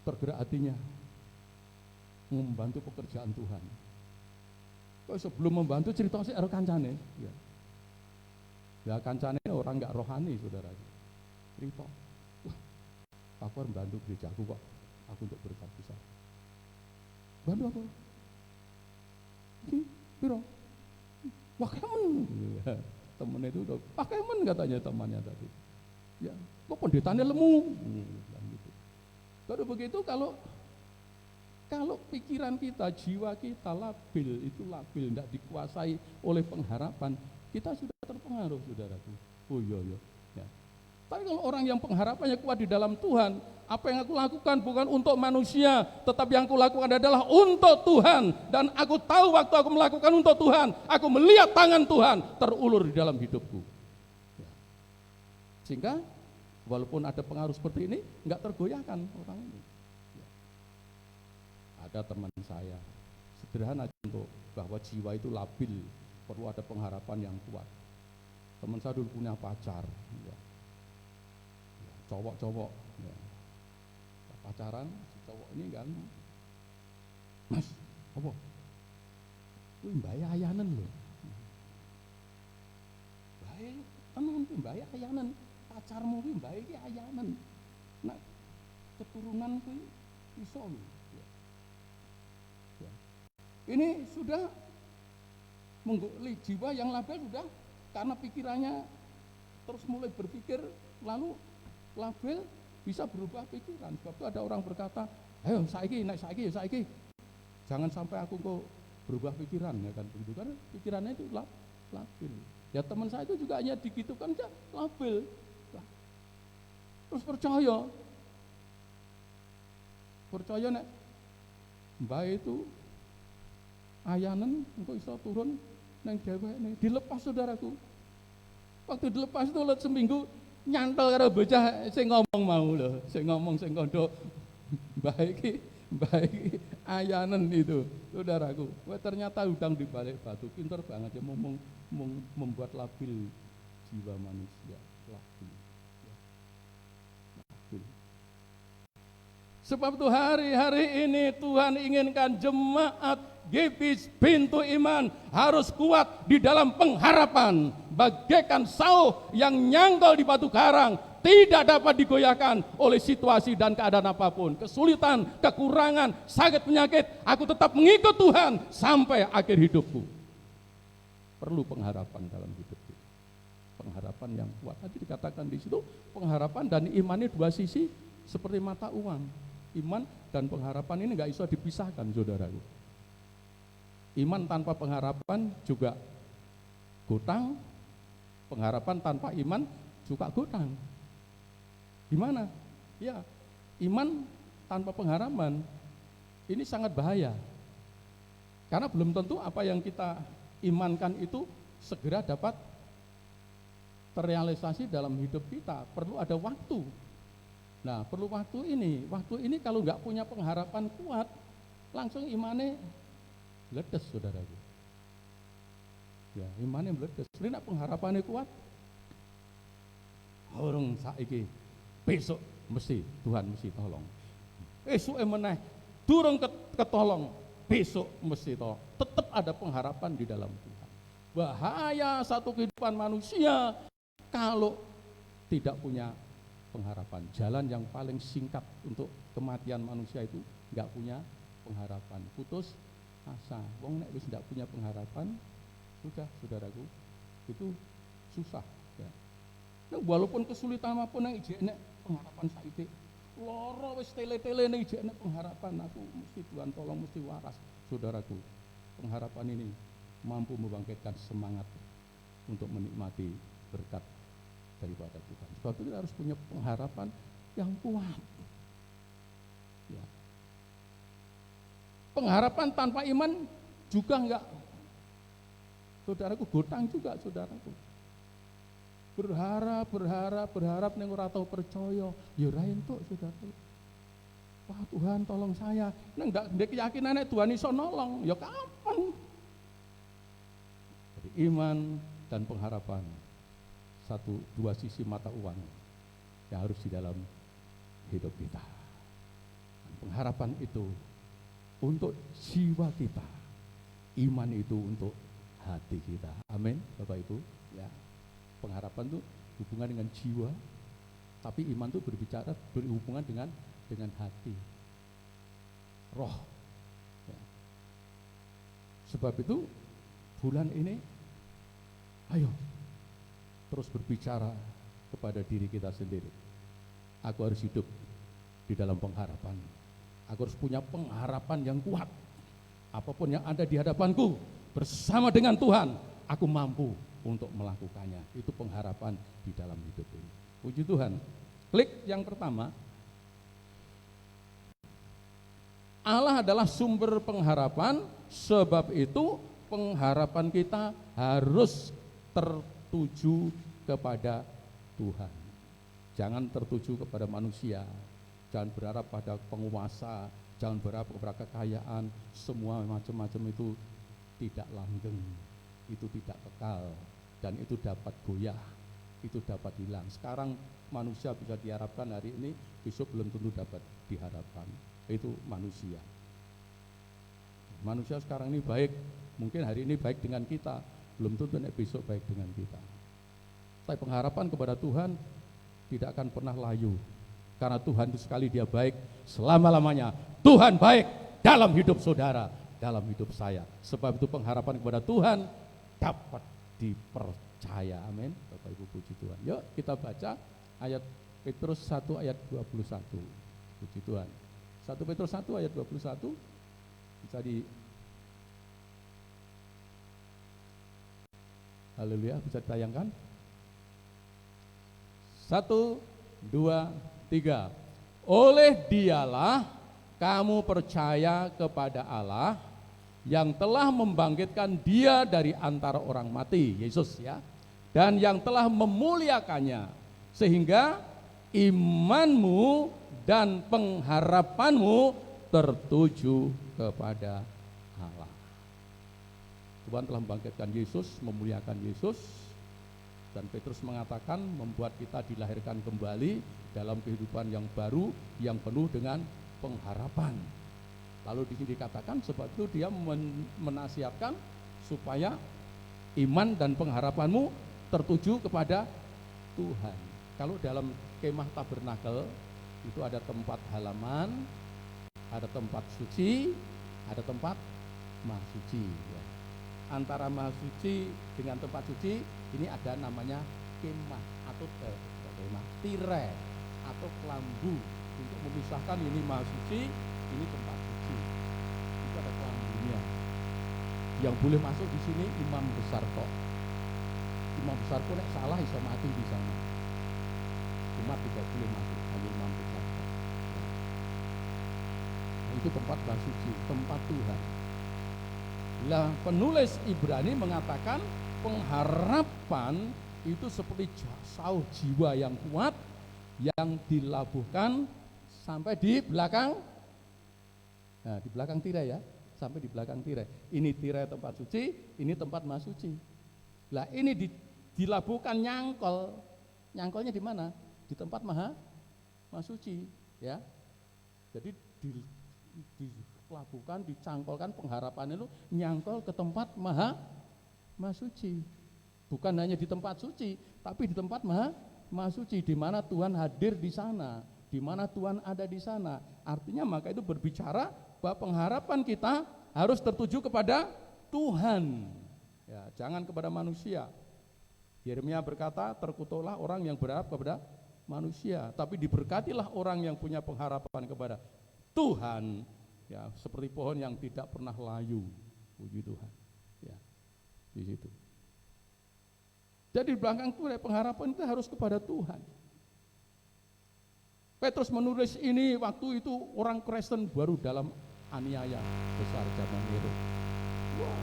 tergerak hatinya membantu pekerjaan Tuhan. Kok sebelum membantu cerita sih karo kancane, ya. Ya kancane orang nggak rohani, saudara. Cerita, wah, aku harus membantu gerejaku kok, aku untuk berkat besar. Bantu apa? Piro? Wah kemen, ya, temen itu udah, wah kemen katanya temannya tadi. Ya, kok pendetanya lemu? Gitu. Kalau begitu, kalau pikiran kita, jiwa kita labil, tidak dikuasai oleh pengharapan, kita sudah terpengaruh, saudaraku. Oh iya. Ya. Tapi kalau orang yang pengharapannya kuat di dalam Tuhan, apa yang aku lakukan bukan untuk manusia, tetapi yang aku lakukan adalah untuk Tuhan. Dan aku tahu waktu aku melakukan untuk Tuhan, aku melihat tangan Tuhan terulur di dalam hidupku. Ya. Sehingga walaupun ada pengaruh seperti ini, nggak tergoyahkan orang ini. Ya. Ada teman saya, sederhana contoh bahwa jiwa itu labil, perlu ada pengharapan yang kuat. Teman saya dulu punya pacar, ya. Ya, cowok-cowok, ya. Pacaran, si cowok ini kan, Mas, apa? Wih, mbaya ayanan loh. Baik, teman tuh mbaya ayanan. Pacarmu kuwi mbak iki ayanan. Nah, keturunan kuwi iso lho. Ya. Ini sudah menggoli jiwa yang labil sudah, karena pikirannya terus mulai berpikir, lalu labil bisa berubah pikiran. Sebab itu ada orang berkata, ayo saiki. Jangan sampai aku kok berubah pikiran, ya kan begitu, karena pikirannya itu labil. Ya teman saya itu juga hanya digitukan aja labil. Terus percaya nek mbak itu ayanen engko iso turun nang dheweke, dilepas, saudaraku. Waktu dilepas itu let seminggu nyantol karo bocah sing ngomong mau lho, sing ngomong sing kandha mbak iki ayanen itu, saudaraku. Wah, ternyata udang di balik batu, pintar banget ya membuat labil jiwa manusia. Labil. Sebab itu hari-hari ini Tuhan inginkan jemaat Gibis pintu iman harus kuat di dalam pengharapan, bagaikan Saul yang nyangkol di batu karang, tidak dapat digoyahkan oleh situasi dan keadaan apapun, kesulitan, kekurangan, sakit, penyakit. Aku tetap mengikut Tuhan sampai akhir hidupku. Perlu pengharapan dalam hidup kita, pengharapan yang kuat. Tadi dikatakan di situ pengharapan dan iman ini dua sisi seperti mata uang. Iman dan pengharapan ini nggak bisa dipisahkan, saudaraku. Iman tanpa pengharapan juga gutang, pengharapan tanpa iman juga gutang. Gimana? Ya, iman tanpa pengharapan ini sangat bahaya. Karena belum tentu apa yang kita imankan itu segera dapat terrealisasi dalam hidup kita. Perlu ada waktu. Nah, perlu waktu ini. Waktu ini kalau nggak punya pengharapan kuat, langsung imannya meledes, saudaraku. Ya, imannya meledes. Ini pengharapannya kuat. Orang saiki besok mesti Tuhan mesti tolong. Besok meneh durung ketolong, besok mesti tolong. Tetap ada pengharapan di dalam Tuhan. Bahaya satu kehidupan manusia kalau tidak punya pengharapan. Jalan yang paling singkat untuk kematian manusia itu nggak punya pengharapan, putus asa. Wong nek wis nggak punya pengharapan, sudah, saudaraku, itu susah. Ya. Nah, walaupun kesulitan apapun yang ijek nek pengharapan saiki, loro wis tele-tele nek ijek nek pengharapan, aku mesti Tuhan tolong, mesti waras, saudaraku. Pengharapan ini mampu membangkitkan semangat untuk menikmati berkat daripada Tuhan. Sebab itu kita harus punya pengharapan yang kuat. Ya. Pengharapan tanpa iman juga enggak, saudaraku, gotang juga, saudaraku. Berharap ning ora tau percaya, ya ora entuk, saudaraku. Wah, Tuhan tolong saya. Nek enggak ndek keyakinan nek Tuhan iso nolong, ya kapan? Jadi iman dan pengharapan satu dua sisi mata uang yang harus di dalam hidup kita. Dan pengharapan itu untuk jiwa kita, iman itu untuk hati kita. Amin, Bapak Ibu. Ya, pengharapan itu hubungan dengan jiwa, tapi iman itu berhubungan dengan hati, roh. Ya. Sebab itu bulan ini, ayo terus berbicara kepada diri kita sendiri. Aku harus hidup di dalam pengharapan. Aku harus punya pengharapan yang kuat. Apapun yang ada di hadapanku, bersama dengan Tuhan, aku mampu untuk melakukannya. Itu pengharapan di dalam hidup ini. Puji Tuhan. Klik yang pertama. Allah adalah sumber pengharapan, sebab itu pengharapan kita harus tertuju kepada Tuhan. Jangan tertuju kepada manusia, jangan berharap pada penguasa, jangan berharap kepada kekayaan. Semua macam-macam itu tidak langgeng, itu tidak kekal, dan itu dapat goyah, itu dapat hilang. Sekarang manusia bisa diharapkan hari ini, besok belum tentu dapat diharapkan. Itu manusia. Manusia sekarang ini baik, mungkin hari ini baik dengan kita, belum tentu besok baik dengan kita. Tapi pengharapan kepada Tuhan tidak akan pernah layu, karena Tuhan itu sekali Dia baik, selama-lamanya Tuhan baik dalam hidup saudara, dalam hidup saya. Sebab itu pengharapan kepada Tuhan dapat dipercaya. Amin. Bapak Ibu, puji Tuhan. Yuk kita baca ayat Petrus 1 ayat 21. Puji Tuhan. 1 Petrus 1 ayat 21 bisa di Haleluya, bisa ditayangkan. 1, 2, 3. Oleh Dialah kamu percaya kepada Allah yang telah membangkitkan Dia dari antara orang mati, Yesus ya, dan yang telah memuliakannya, sehingga imanmu dan pengharapanmu tertuju kepada Allah. Tuhan telah membangkitkan Yesus, memuliakan Yesus, dan Petrus mengatakan membuat kita dilahirkan kembali dalam kehidupan yang baru, yang penuh dengan pengharapan. Lalu di sini dikatakan sebab itu dia menasihatkan supaya iman dan pengharapanmu tertuju kepada Tuhan. Kalau dalam kemah tabernakel itu ada tempat halaman, ada tempat suci, ada tempat maha suci. Ya. Antara maha suci dengan tempat suci ini ada namanya kemah atau kemah tirai atau kelambu untuk memisahkan ini maha suci, ini tempat suci. Itu ada kelambunya. Yang boleh masuk di sini imam besar kok. Imam besar kok nek salah bisa mati di sana. Umat tidak boleh masuk, hanya imam besar kok. Nah, itu tempat maha suci, tempat Tuhan. Lah penulis Ibrani mengatakan pengharapan itu seperti sauh jiwa yang kuat yang dilabuhkan sampai di belakang. Nah, di belakang tirai ya, sampai di belakang tirai. Ini tirai tempat suci, ini tempat maha suci. Lah ini dilabuhkan nyangkol. Nyangkolnya di mana? Di tempat maha suci, ya. Jadi dilabuhkan, dicangkolkan pengharapan itu nyangkol ke tempat maha suci. Bukan hanya di tempat suci, tapi di tempat maha suci, di mana Tuhan hadir di sana, di mana Tuhan ada di sana. Artinya maka itu berbicara bahwa pengharapan kita harus tertuju kepada Tuhan, ya, jangan kepada manusia. Yeremia berkata, terkutuklah orang yang berharap kepada manusia, tapi diberkatilah orang yang punya pengharapan kepada Tuhan, ya, seperti pohon yang tidak pernah layu. Puji Tuhan, ya, di situ. Jadi di belakang itu pengharapan kita harus kepada Tuhan. Petrus menulis ini waktu itu orang Kristen baru dalam aniaya besar zaman Nero. Wow,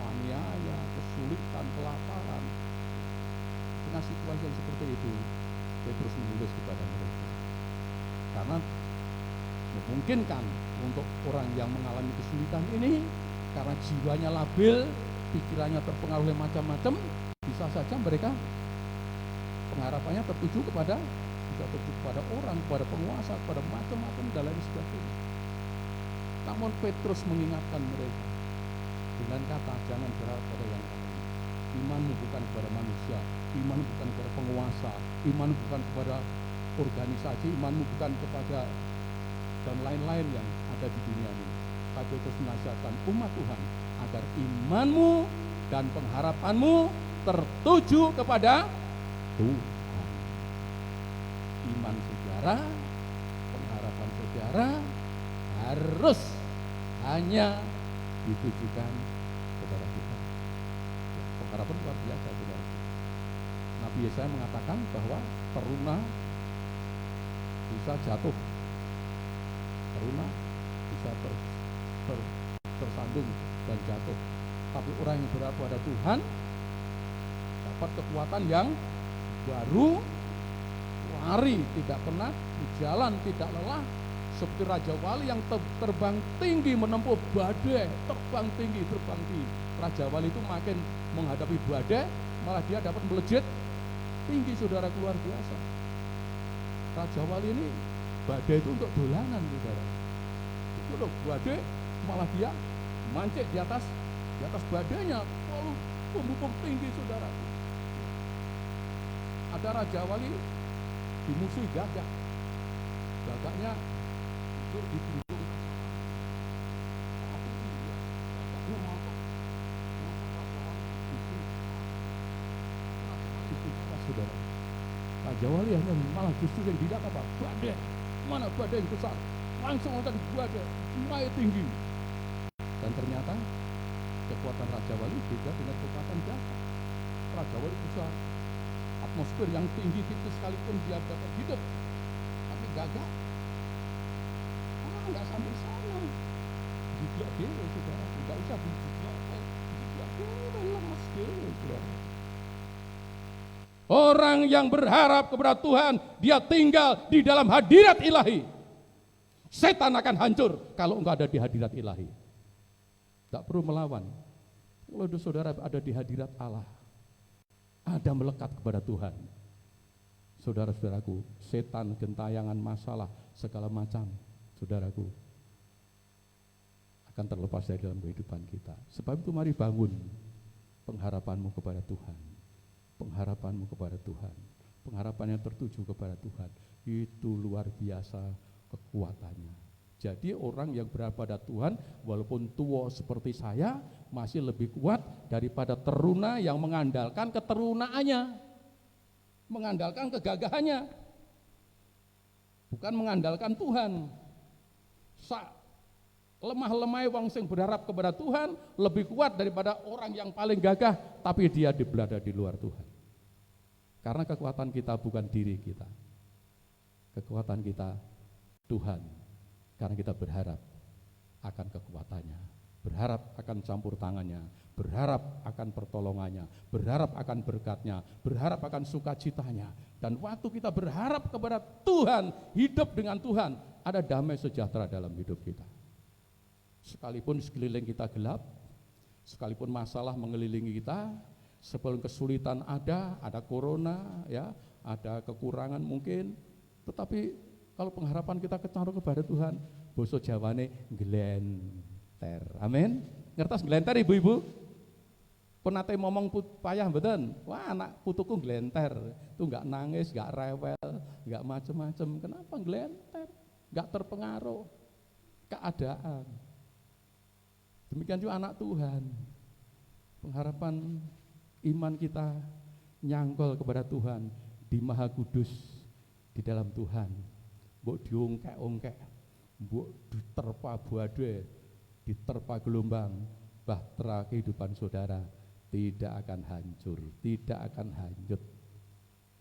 aniaya, kesulitan, kelaparan. Dengan situasi yang seperti itu, Petrus menulis kepada mereka. Karena memungkinkan untuk orang yang mengalami kesulitan ini, karena jiwanya labil, pikirannya terpengaruh macam-macam, bisa saja mereka pengharapannya tertuju kepada orang, kepada penguasa, kepada macam-macam dan lain sebagainya. Namun Petrus mengingatkan mereka dengan kata, jangan berharap pada yang lain. Imanmu bukan kepada manusia, iman bukan kepada penguasa, iman bukan kepada organisasi, imanmu bukan kepada dan lain-lain yang ada di dunia ini. Tapi Petrus menasihatkan umat Tuhan agar imanmu dan pengharapanmu tertuju kepada Tuhan. Iman saudara, pengharapan saudara harus hanya ditujukan kepada Tuhan. Ya, pengharapan luar biasa, saudara. Nabi Yesaya mengatakan bahwa teruna bisa jatuh, teruna bisa tersandung dan jatuh. Tapi orang yang berharap pada Tuhan dapat kekuatan yang baru, lari tidak penat, berjalan tidak lelah, seperti Raja Wali yang terbang tinggi menempuh badai, terbang tinggi. Raja Wali itu makin menghadapi badai, malah dia dapat melejit tinggi, saudara, luar biasa. Raja Wali ini badai itu untuk dolanan, saudara. Itu loh badai, malah dia mancing di atas badainya, lalu memupuk tinggi, saudara. Ada Raja Wali dimusuhi gagak, gagaknya itu ditunjuk, saudara. Raja Wali hanya malah justru yang tidak apa, badai, mana badai yang besar, langsung akan badai naik tinggi. Dan ternyata kekuatan Raja Wali beda dengan kekuatan gagak. Raja Wali bisa atmosfer yang tinggi itu sekalipun dia dapat hidup, tapi gagak nggak sampai sana. Juga dia, saudara, nggak usah juga dia lemas dia, saudara. Orang yang berharap kepada Tuhan, dia tinggal di dalam hadirat ilahi. Setan akan hancur kalau engkau ada di hadirat ilahi. Tak perlu melawan. Kalau saudara ada di hadirat Allah, ada melekat kepada Tuhan. Saudara-saudaraku, setan, gentayangan, masalah, segala macam, saudaraku, akan terlepas dari dalam kehidupan kita. Sebab itu mari bangun pengharapanmu kepada Tuhan. Pengharapanmu kepada Tuhan. Pengharapan yang tertuju kepada Tuhan. Itu luar biasa kekuatannya. Jadi orang yang berada pada Tuhan, walaupun tua seperti saya, masih lebih kuat daripada teruna yang mengandalkan keterunaannya, mengandalkan kegagahannya, bukan mengandalkan Tuhan. Lemah-lemah wong sing berharap kepada Tuhan lebih kuat daripada orang yang paling gagah, tapi dia berada di luar Tuhan. Karena kekuatan kita bukan diri kita, kekuatan kita Tuhan. Karena kita berharap akan kekuatannya, berharap akan campur tangannya, berharap akan pertolongannya, berharap akan berkatnya, berharap akan sukacitanya. Dan waktu kita berharap kepada Tuhan, hidup dengan Tuhan, ada damai sejahtera dalam hidup kita. Sekalipun sekeliling kita gelap, sekalipun masalah mengelilingi kita, sebelum kesulitan ada corona, ya, ada kekurangan mungkin, tetapi kalau pengharapan kita ketaruh kepada Tuhan, basa Jawane glenter. Amin. Ngertos glenter ibu-ibu? Penate ngomong payah mboten? Wah, anak putuku glenter. Itu enggak nangis, enggak rewel, enggak macem-macem. Kenapa glenter? Enggak terpengaruh keadaan. Demikian juga anak Tuhan. Pengharapan iman kita nyangkol kepada Tuhan di Maha Kudus, di dalam Tuhan. Mbok diongkek-ongkek, mbok diterpa badai, diterpa gelombang, bahtera kehidupan saudara tidak akan hancur, tidak akan hanyut.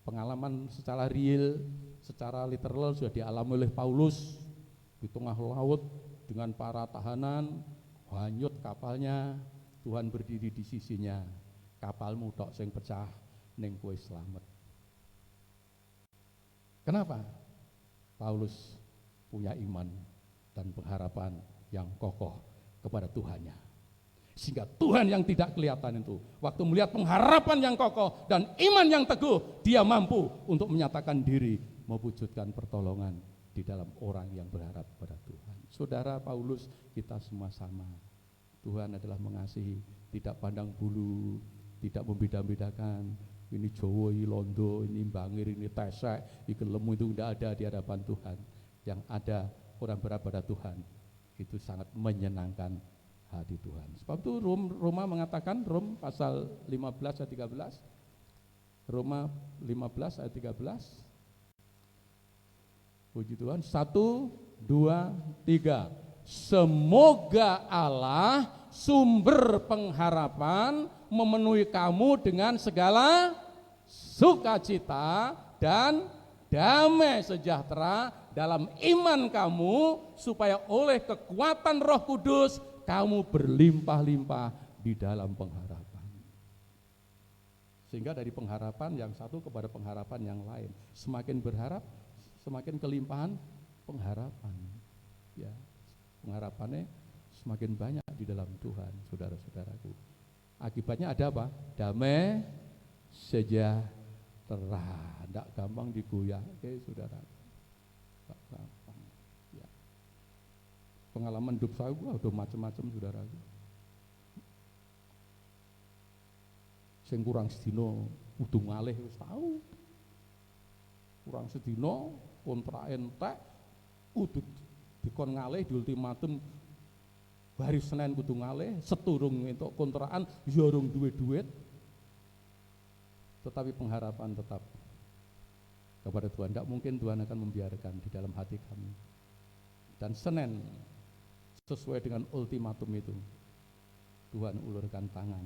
Pengalaman secara real, secara literal sudah dialami oleh Paulus di tengah laut dengan para tahanan, hanyut kapalnya, Tuhan berdiri di sisinya. Kapalmu tok sing pecah, ning kowe slamet. Kenapa? Paulus punya iman dan pengharapan yang kokoh kepada Tuhannya. Sehingga Tuhan yang tidak kelihatan itu, waktu melihat pengharapan yang kokoh dan iman yang teguh, dia mampu untuk menyatakan diri, mewujudkan pertolongan di dalam orang yang berharap pada Tuhan. Saudara Paulus, kita semua sama. Tuhan adalah mengasihi, tidak pandang bulu, tidak membeda-bedakan. Ini Jawa, ini Londo, ini Bangir, ini Tesek, ini Lemu, itu tidak ada di hadapan Tuhan. Yang ada orang berharap pada Tuhan, itu sangat menyenangkan hati Tuhan. Sebab itu Roma mengatakan, Rom pasal 15 ayat 13, Roma 15 ayat 13, puji Tuhan, 1, 2, 3. Semoga Allah sumber pengharapan memenuhi kamu dengan segala sukacita dan damai sejahtera dalam iman kamu, supaya oleh kekuatan Roh Kudus kamu berlimpah-limpah di dalam pengharapan. Sehingga dari pengharapan yang satu kepada pengharapan yang lain, semakin berharap semakin kelimpahan pengharapan. Ya, pengharapannya semakin banyak di dalam Tuhan, saudara-saudaraku. Akibatnya ada apa? Damai sejahtera. Tidak gampang digoyah, saudara. Tidak gampang. Ya. Pengalaman hidup saya udah macam-macam, saudaraku. Sing kurang sedino kudu ngalih wis tahu. Kurang sedino kontrak entek kudu dikon ngalih, di ultimatum hari Senin kudu ngalih, seturung entuk kontrakan ya urung duwe duit. Tetapi pengharapan tetap kepada Tuhan. Tidak mungkin Tuhan akan membiarkan di dalam hati kami. Dan Senin sesuai dengan ultimatum itu, Tuhan ulurkan tangan,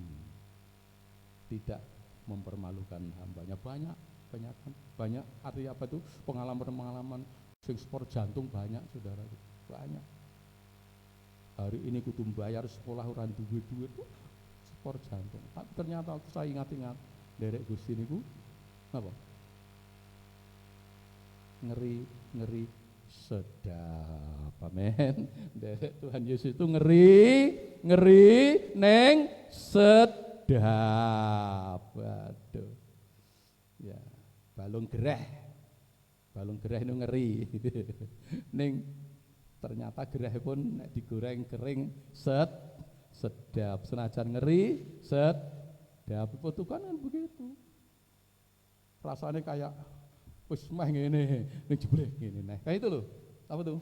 tidak mempermalukan hambanya. Banyak arti apa itu, pengalaman sing sport jantung banyak, saudara, banyak. Hari ini kudu bayar sekolah orang duit sport jantung. Tapi ternyata aku saya ingat derek Gusti niku napa? Ngeri sedap. Amin. Tuhan Yesus itu ngeri neng sedap. Waduh. Ya, balung gereh itu ngeri. Neng ternyata gereh pun digoreng kering sedap. Senajan ngeri sedap. Itu kan begitu. Rasanya kayak wis mah ngene, ning jebule ngene neh. Kayak itu loh. Apa tuh?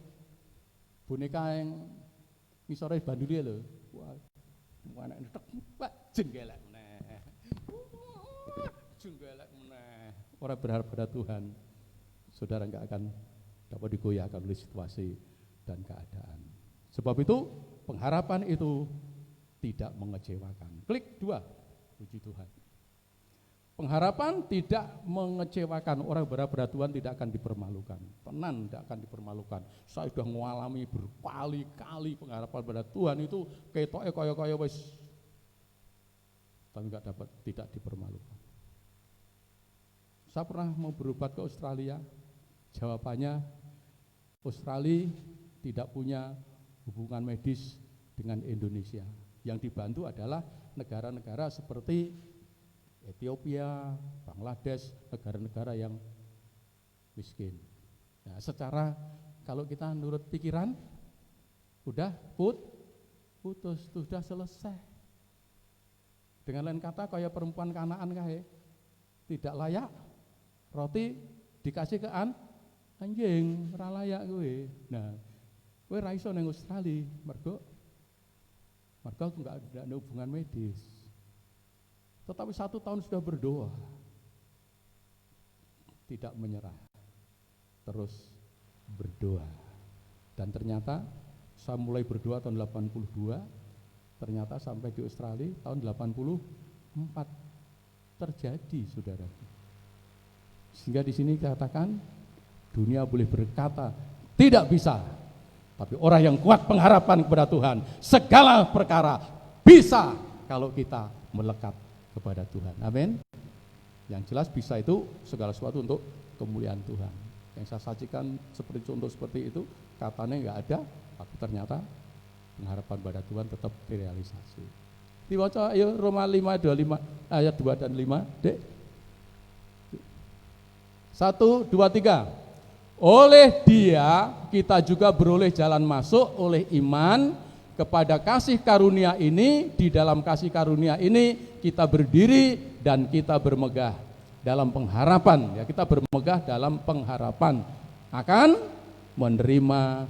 Boneka yang ngisore banduli lho. Wah, enak tek pak jenggelek meneh. Jenggelek meneh. Orang berharap pada Tuhan, saudara enggak akan dapat digoyahkan oleh situasi dan keadaan. Sebab itu pengharapan itu tidak mengecewakan. Klik 2. Puji Tuhan. Pengharapan tidak mengecewakan. Orang berharap pada Tuhan tidak akan dipermalukan. Tenan tidak akan dipermalukan. Saya sudah mengalami berkali-kali pengharapan pada Tuhan itu ketoke kaya wis, tapi tidak dipermalukan. Saya pernah mau berobat ke Australia. Jawabannya Australia tidak punya hubungan medis dengan Indonesia. Yang dibantu adalah negara-negara seperti Ethiopia, Bangladesh, negara-negara yang miskin. Nah, secara kalau kita nurut pikiran, udah putus, sudah selesai. Dengan lain kata, kayak perempuan Kanaan kae, tidak layak, roti dikasih ke anjing, ora layak gue. Nah, gue ra iso ning Australia, mergo enggak ada hubungan medis. Tetapi 1 tahun sudah berdoa, tidak menyerah, terus berdoa. Dan ternyata saya mulai berdoa tahun 82, ternyata sampai di Australia tahun 84 terjadi, saudara. Sehingga di sini katakan dunia boleh berkata tidak bisa, tapi orang yang kuat pengharapan kepada Tuhan, segala perkara bisa kalau kita melekat kepada Tuhan. Amin. Yang jelas bisa itu segala sesuatu untuk kemuliaan Tuhan. Yang saya sajikan seperti contoh seperti itu, katanya enggak ada, tapi ternyata pengharapan pada Tuhan tetap direalisasi. Dibaca ayo Roma 5:25 ayat 2 dan 5, Dek. 1, 2, 3. Oleh Dia kita juga beroleh jalan masuk oleh iman kepada kasih karunia ini. Di dalam kasih karunia ini kita berdiri dan kita bermegah dalam pengharapan. Ya, kita bermegah dalam pengharapan akan menerima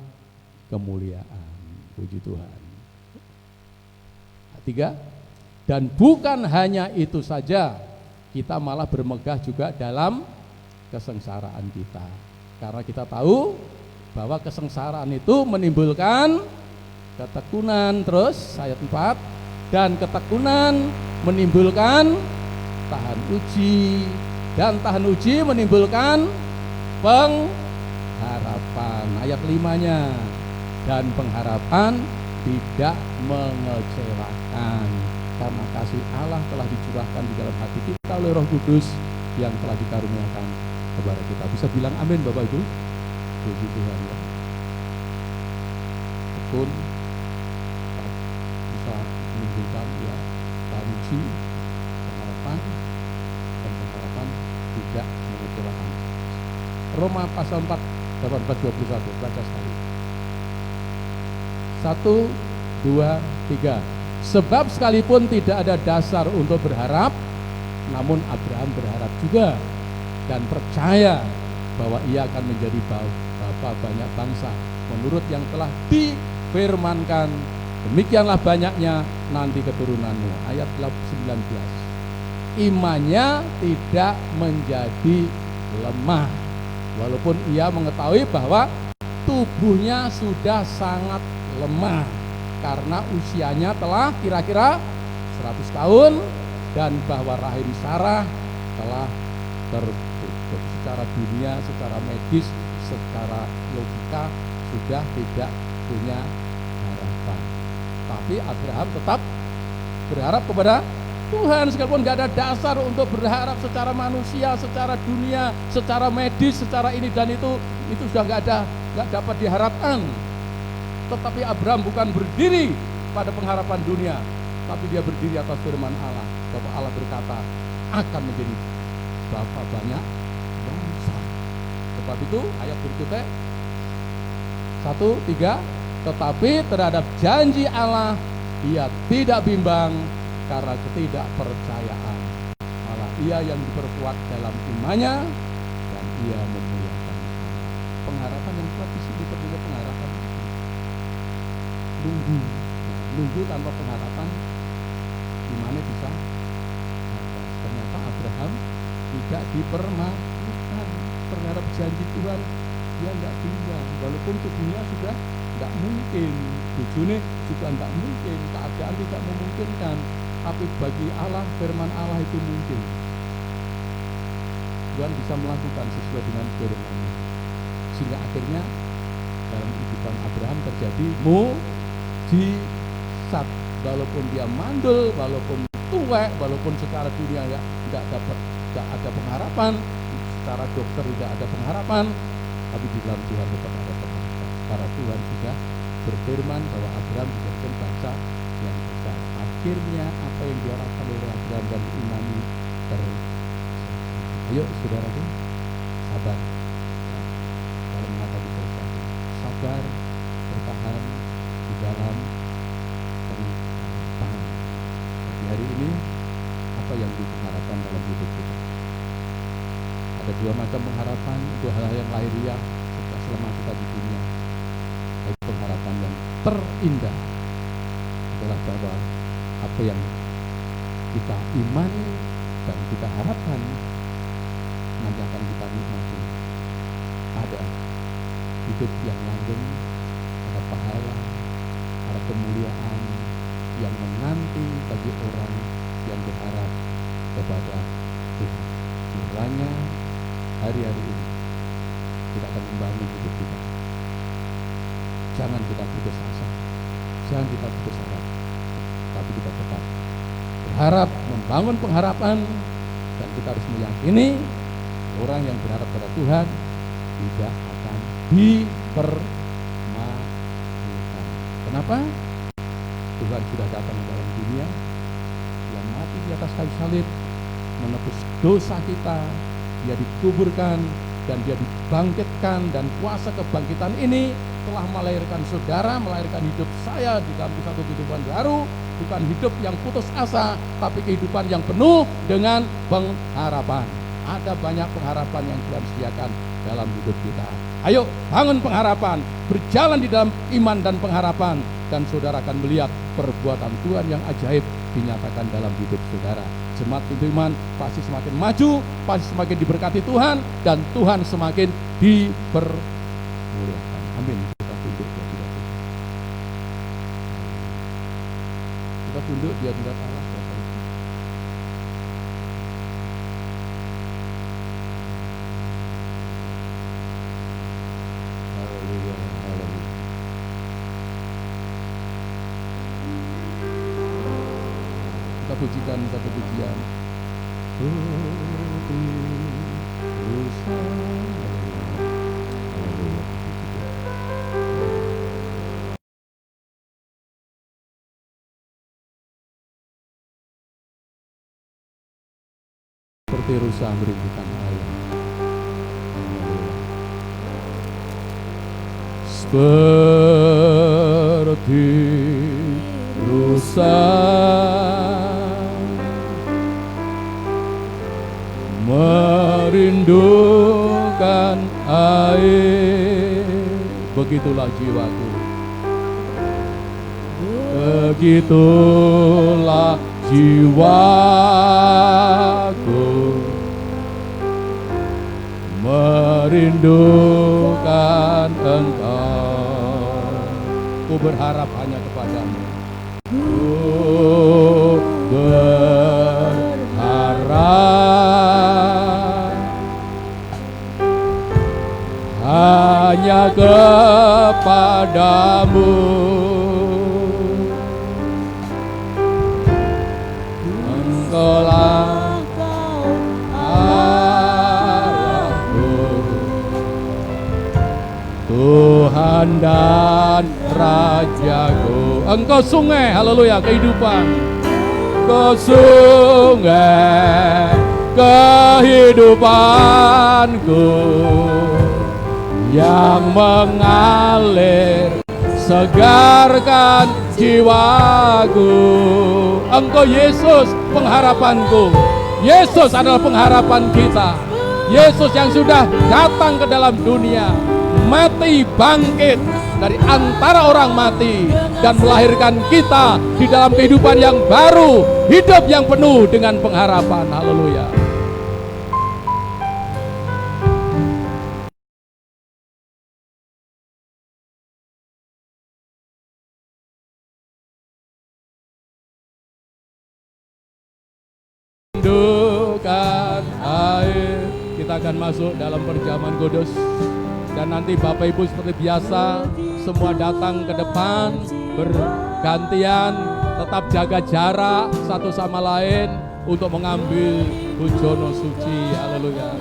kemuliaan. Puji Tuhan. 3. Dan bukan hanya itu saja, kita malah bermegah juga dalam kesengsaraan kita. Karena kita tahu bahwa kesengsaraan itu menimbulkan ketekunan. Terus ayat 4, dan ketekunan menimbulkan tahan uji, dan tahan uji menimbulkan pengharapan. Ayat 5-nya, dan pengharapan tidak mengecewakan, karena kasih Allah telah dicurahkan di dalam hati kita oleh Roh Kudus yang telah dikaruniakan kepada kita. Bisa bilang amin Bapak Ibu? Puji Tuhan ya. Tekun bisa menimbulkan ya tahan uji, pengharapan, dan pengharapan tidak mengecewakan. Roma pasal 4 18-21, baca sekali. 1, 2, 3. Sebab sekalipun tidak ada dasar untuk berharap, namun Abraham berharap juga dan percaya bahwa ia akan menjadi bapa banyak bangsa menurut yang telah difirmankan, demikianlah banyaknya nanti keturunanmu. Ayat 19. Imannya tidak menjadi lemah walaupun ia mengetahui bahwa tubuhnya sudah sangat lemah karena usianya telah kira-kira 100 tahun dan bahwa rahim Sarah telah tertutup. Secara dunia, secara medis, secara logika sudah tidak punya harapan. Tapi Abraham tetap berharap kepada Tuhan, sekalipun nggak ada dasar untuk berharap secara manusia, secara dunia, secara medis, secara ini dan itu sudah nggak ada gak dapat diharapkan. Tetapi Abraham bukan berdiri pada pengharapan dunia, tapi dia berdiri atas firman Allah. Bahwa Allah berkata akan menjadi bapa banyak bangsa. Sebab itu ayat berikutnya 1:3, tetapi terhadap janji Allah ia tidak bimbang karena ketidakpercayaan. Malah ia yang diperkuat dalam imannya dan ia memuliakan Allah. Pengharapan yang kuat di sini terdengar pengharapan. Nunggu tanpa pengharapan gimana bisa? Ternyata Abraham tidak dipermalukan terhadap janji Tuhan. Dia nggak bimbang, walaupun tubuhnya sudah nggak mungkin, bojone juga nggak mungkin, keadaan tidak memungkinkan, tapi bagi Allah, firman Allah itu mungkin. Tuhan bisa melakukan sesuai dengan firman-Nya, sehingga akhirnya dalam kehidupan Abraham terjadi mujizat. Walaupun dia mandul, walaupun tuwek, walaupun secara dunia nggak ada pengharapan, secara dokter tidak ada pengharapan, tapi di dalam Tuhan tetap ada pengharapan. Karena Tuhan sudah berfirman bahwa Abraham dijadikan bangsa yang besar. Akhirnya apa yang diharapkan oleh Abraham dan diimani terjadi. Ayo saudaraku, sabar. Kalau menghadapi sesuatu, sabar, bertahan di dalam pengharapan. Di hari ini apa yang diharapkan dalam hidup kita? Ada dua macam pengharapan, itu hal-hal yang lahiriah selama kita di dunia. Tapi pengharapan yang terindah adalah bahwa apa yang kita imani dan kita harapkan nanti akan kita nikmati. Ada hidup yang langgeng, ada pahala, ada kemuliaan yang menanti bagi orang yang berharap kepada Tuhan. Kiranya hari-hari ini kita akan membangun hidup kita. Jangan kita putus asa, jangan kita putus harap, tapi kita tetap berharap, membangun pengharapan, dan kita harus meyakini orang yang berharap pada Tuhan tidak akan dipermalukan. Kenapa? Tuhan sudah datang dalam dunia, Dia mati di atas kayu salib, menebus dosa kita, Dia dikuburkan, dan Dia dibangkitkan, dan kuasa kebangkitan ini telah melahirkan saudara, melahirkan hidup saya di dalam satu kehidupan baru, bukan hidup yang putus asa, tapi kehidupan yang penuh dengan pengharapan. Ada banyak pengharapan yang Tuhan sediakan dalam hidup kita. Ayo bangun pengharapan, berjalan di dalam iman dan pengharapan, dan saudara akan melihat perbuatan Tuhan yang ajaib dinyatakan dalam hidup saudara. Jemaat pintu iman pasti semakin maju, pasti semakin diberkati Tuhan, dan Tuhan semakin dipermuliakan. Amin. Kita tunduk ya, kita tunduk di hadirat Allah. Haleluya, haleluya. Kita pujikan satu pujian. Seperti rusa merindukan ayam. Seperti rusa merindukan air, begitulah jiwaku, begitulah jiwaku merindukan Engkau. Ku berharap hanya kepadamu. Ku berharap hanya kepadamu. Engkaulah Allahku, Engkau sungai, haleluya, kehidupan. Engkau sungai kehidupanku yang mengalir segarkan jiwaku. Engkau Yesus pengharapanku. Yesus adalah pengharapan kita. Yesus yang sudah datang ke dalam dunia, mati bangkit dari antara orang mati dan melahirkan kita di dalam kehidupan yang baru, hidup yang penuh dengan pengharapan. Haleluya. Rindukan air. Kita akan masuk dalam perjamuan kudus. Dan nanti Bapak Ibu seperti biasa semua datang ke depan bergantian, tetap jaga jarak satu sama lain untuk mengambil bujono suci. Haleluya.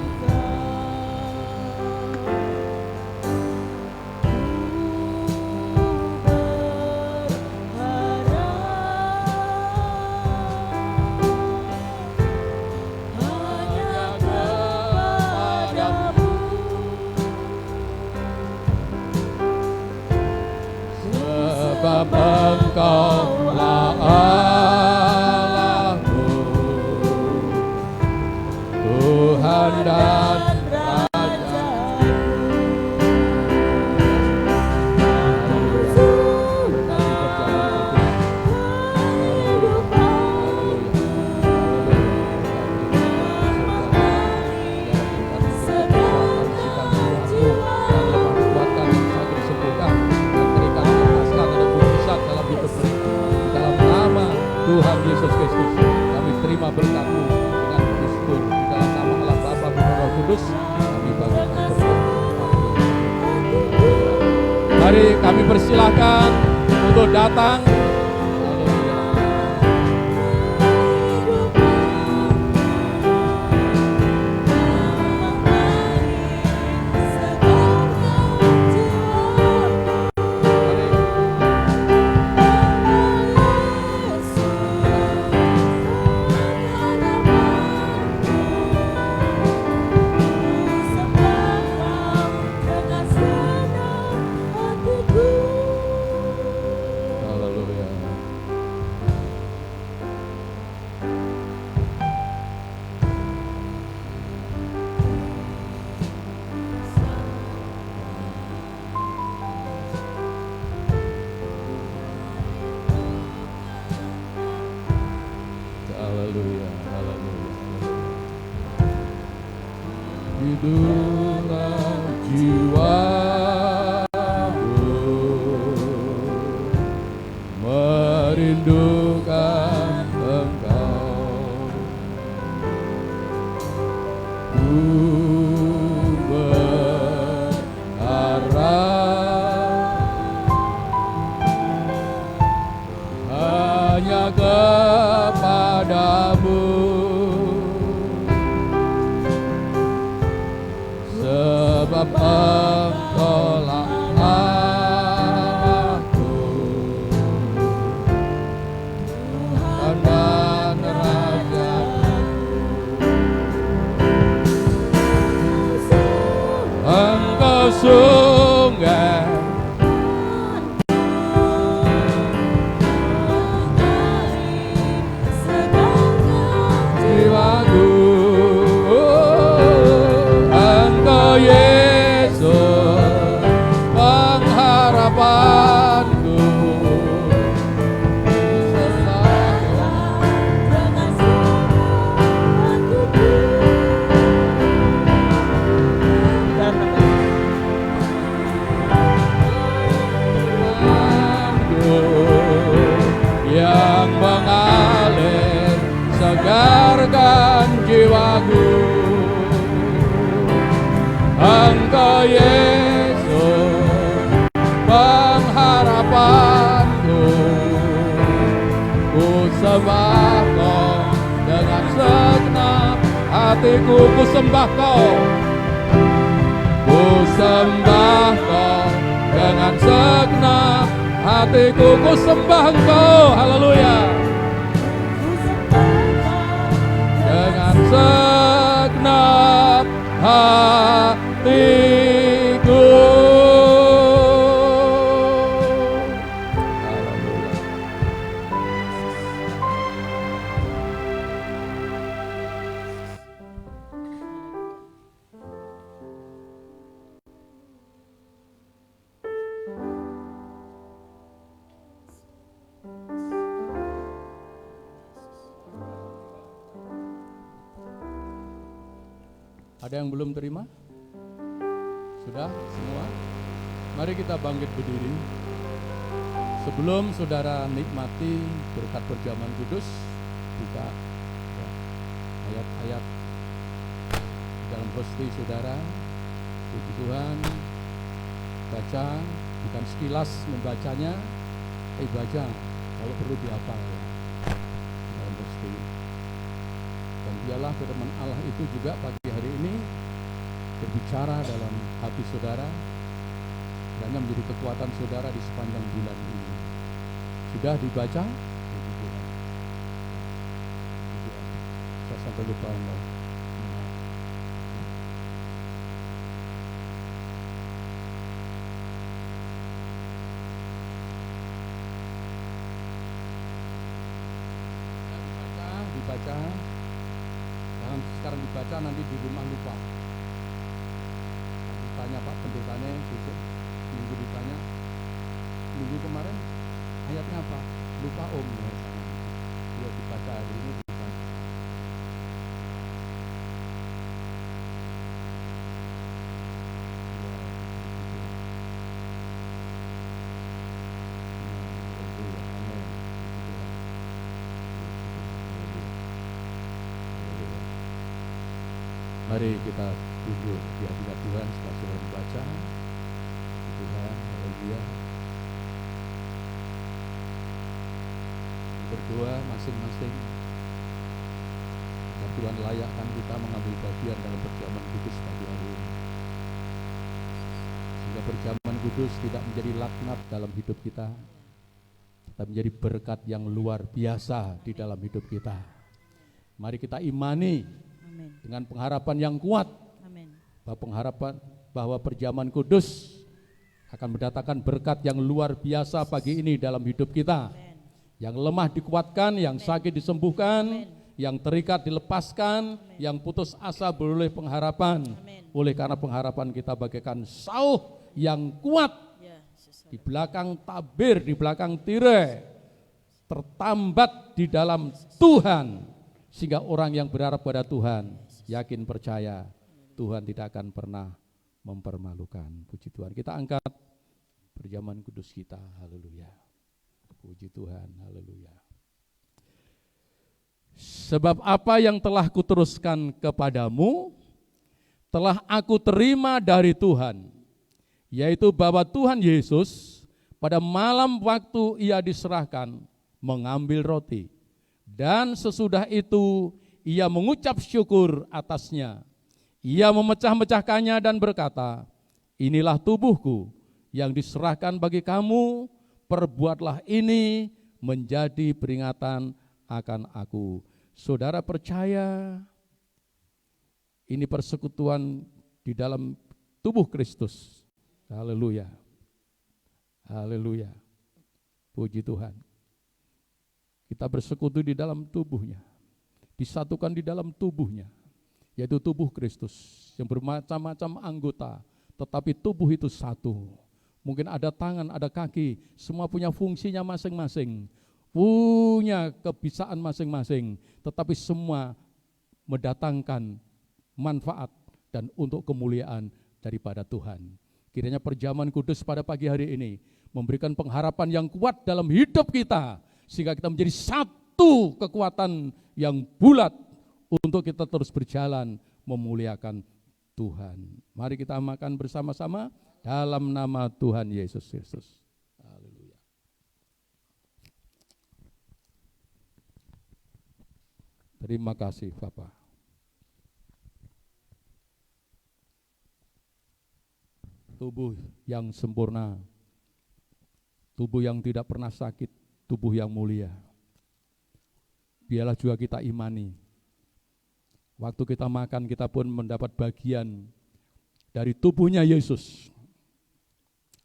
Sebab Engkaulah Allahku, Tuhan dan Raja. Tuhan Yesus Kristus, kami terima berkat-Mu dengan bersyukur di dalam nama Allah Bapa, Putra, Roh Kudus. Kami bagikan berkat. Mari kami persilahkan untuk datang. Haleluya, haleluya. Hiduplah jiwaku merindukan Engkau. Ku berharap hanya kepadamu, sebab Engkaulah Allahku, Tuhan dan Raja-Ku. Engkau sungai jiwaku, Engkau Yesus pengharapanku. Yang mengalir segarkan jiwaku, Engkau Yesus pengharapanku. Ku sembah Kau dengan segenap hatiku, ku sembah Kau. Ku sembah Kau dengan segenap hatiku ku sembah Engkau, haleluya. Dengan segenap hatiku. Haleluya. Ada yang belum terima? Sudah semua? Mari kita bangkit berdiri. Sebelum saudara nikmati berkat perjamuan kudus, buka ya, ayat-ayat dalam hosti saudara. Puji Tuhan, baca, bukan sekilas membacanya, baca kalau perlu dihafal ya, dalam hosti. Dan biarlah firman Allah itu juga pagi hari ini berbicara dalam hati saudara, kiranya menjadi kekuatan saudara di sepanjang bulan ini. Sudah dibaca? Saya sampai lupa mau. Dibaca. Jangan sekarang dibaca, nanti di rumah lupa. Ditanya Pak Pendetanya besok minggu ditanya, minggu kemarin ayatnya apa? Lupa Om ya. Dia dibaca hari ini dibaca. Mari kita duduk di hadirat Tuhan setelah sudah membaca. Tuhan, haleluya. Berdoa masing-masing agar Tuhan layakkan kita mengambil bagian dalam perjamuan kudus pagi hari ini. Sehingga perjamuan kudus tidak menjadi laknat dalam hidup kita, tetapi menjadi berkat yang luar biasa di dalam hidup kita. Mari kita imani dengan pengharapan yang kuat, bahwa perjamuan kudus akan mendatangkan berkat yang luar biasa pagi ini dalam hidup kita. Yang lemah dikuatkan, yang sakit disembuhkan, yang terikat dilepaskan, yang putus asa beroleh pengharapan. Oleh karena pengharapan kita bagaikan sauh yang kuat di belakang tabir, di belakang tirai, tertambat di dalam Tuhan, sehingga orang yang berharap pada Tuhan yakin percaya Tuhan tidak akan pernah mempermalukan. Puji Tuhan. Kita angkat perjamuan kudus kita. Haleluya. Puji Tuhan. Haleluya. Sebab apa yang telah kuteruskan kepadamu telah aku terima dari Tuhan, yaitu bahwa Tuhan Yesus pada malam waktu ia diserahkan mengambil roti, dan sesudah itu ia mengucap syukur atasnya. Ia memecah-mecahkannya dan berkata, inilah tubuhku yang diserahkan bagi kamu, perbuatlah ini menjadi peringatan akan aku. Saudara percaya ini persekutuan di dalam tubuh Kristus. Haleluya. Haleluya. Puji Tuhan. Kita bersekutu di dalam tubuhnya, disatukan di dalam tubuhnya, yaitu tubuh Kristus yang bermacam-macam anggota, tetapi tubuh itu satu. Mungkin ada tangan, ada kaki, semua punya fungsinya masing-masing, punya kebisaan masing-masing, tetapi semua mendatangkan manfaat dan untuk kemuliaan daripada Tuhan. Kiranya perjamuan kudus pada pagi hari ini memberikan pengharapan yang kuat dalam hidup kita, sehingga kita menjadi satu kekuatan yang bulat untuk kita terus berjalan memuliakan Tuhan. Mari kita makan bersama-sama dalam nama Tuhan Yesus Kristus. Haleluya. Terima kasih Bapak. Tubuh yang sempurna tubuh yang tidak pernah sakit, tubuh yang mulia. Biarlah juga kita imani. Waktu kita makan, kita pun mendapat bagian dari tubuhnya Yesus.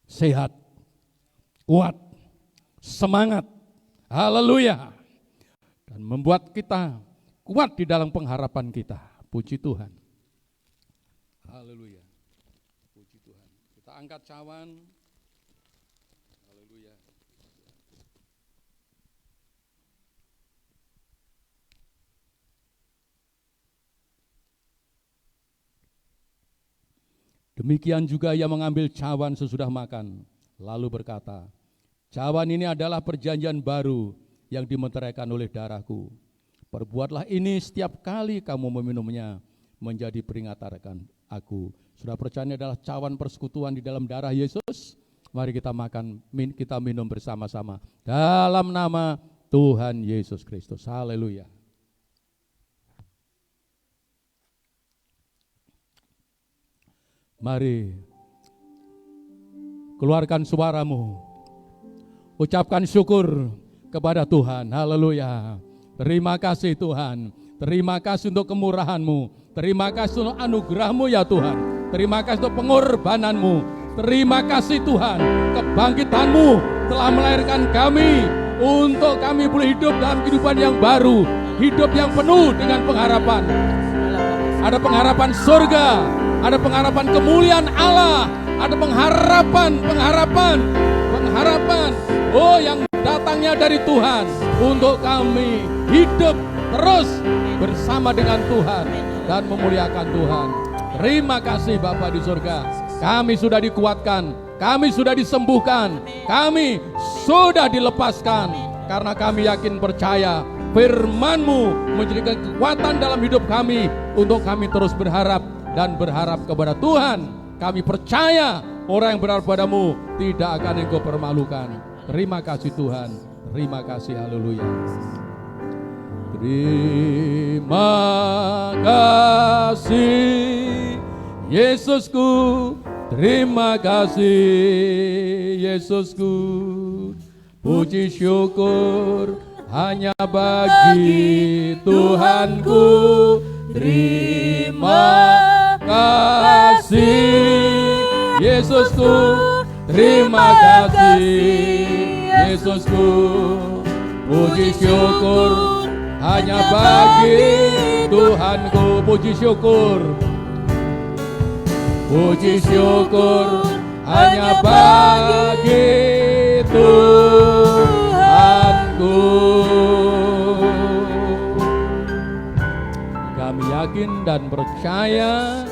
Sehat, kuat, semangat, haleluya. Dan membuat kita kuat di dalam pengharapan kita. Puji Tuhan. Haleluya. Puji Tuhan. Kita angkat cawan. Haleluya. Demikian juga ia mengambil cawan sesudah makan, lalu berkata, cawan ini adalah perjanjian baru yang dimeteraikan oleh darahku. Perbuatlah ini setiap kali kamu meminumnya, menjadi peringatan aku. Sudah percaya ini adalah cawan persekutuan di dalam darah Yesus. Mari kita makan, kita minum bersama-sama dalam nama Tuhan Yesus Kristus. Haleluya. Mari keluarkan suaramu, ucapkan syukur kepada Tuhan. Haleluya. Terima kasih Tuhan. Terima kasih untuk kemurahan-Mu. Terima kasih untuk anugerah-Mu ya Tuhan. Terima kasih untuk pengorbanan-Mu. Terima kasih Tuhan, kebangkitan-Mu telah melahirkan kami untuk kami boleh hidup dalam kehidupan yang baru, hidup yang penuh dengan pengharapan. Ada pengharapan surga, ada pengharapan kemuliaan Allah, ada pengharapan, oh yang datangnya dari Tuhan untuk kami hidup terus bersama dengan Tuhan dan memuliakan Tuhan. Terima kasih Bapa di surga, kami sudah dikuatkan, kami sudah disembuhkan, kami sudah dilepaskan karena kami yakin percaya firman-Mu menjadikan kekuatan dalam hidup kami untuk kami terus berharap dan berharap kepada Tuhan. Kami percaya orang yang berharap padamu tidak akan Engkau permalukan. Terima kasih Tuhan. Terima kasih, haleluya. Terima kasih Yesusku. Terima kasih Yesusku. Puji syukur hanya bagi Tuhanku. Terima kasih Yesusku. Terima kasih Yesusku. Puji syukur hanya bagi Tuhanku. Puji syukur. Puji syukur hanya bagi Tuhanku. Kami yakin dan percaya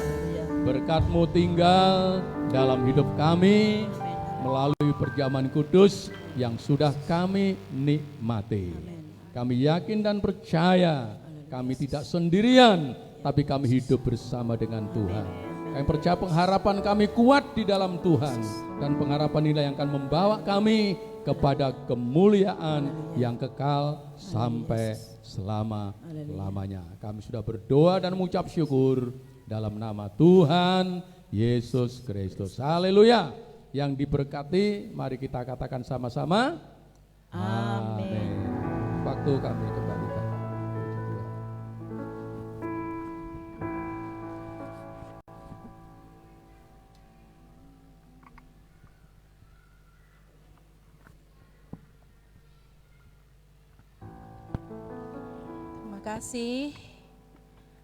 berkat-Mu tinggal dalam hidup kami melalui perjamuan kudus yang sudah kami nikmati. Kami yakin dan percaya kami tidak sendirian, tapi kami hidup bersama dengan Tuhan. Kami percaya pengharapan kami kuat di dalam Tuhan, dan pengharapan inilah yang akan membawa kami kepada kemuliaan yang kekal sampai selama-lamanya. Kami sudah berdoa dan mengucap syukur dalam nama Tuhan Yesus Kristus. Haleluya. Yang diberkati, mari kita katakan sama-sama. Amin. Waktu kami kembalikan. Terima kasih.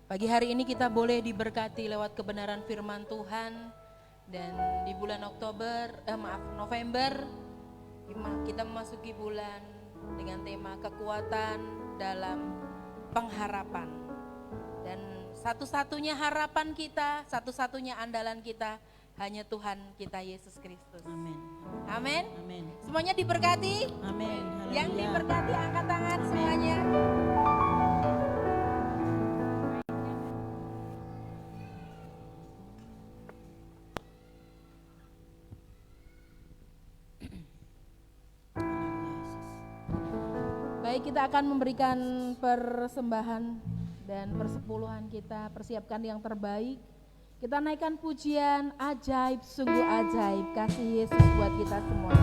Pagi hari ini kita boleh diberkati lewat kebenaran firman Tuhan. Dan di bulan November kita memasuki bulan dengan tema kekuatan dalam pengharapan. Dan satu-satunya harapan kita, satu-satunya andalan kita hanya Tuhan kita Yesus Kristus. Amin. Amin. Amin. Semuanya diberkati. Amin. Yang Haleluya. diberkati angkat tangan semuanya. Baik, kita akan memberikan persembahan dan persepuluhan kita, persiapkan yang terbaik. Kita naikkan pujian ajaib, sungguh ajaib, kasih Yesus buat kita semua.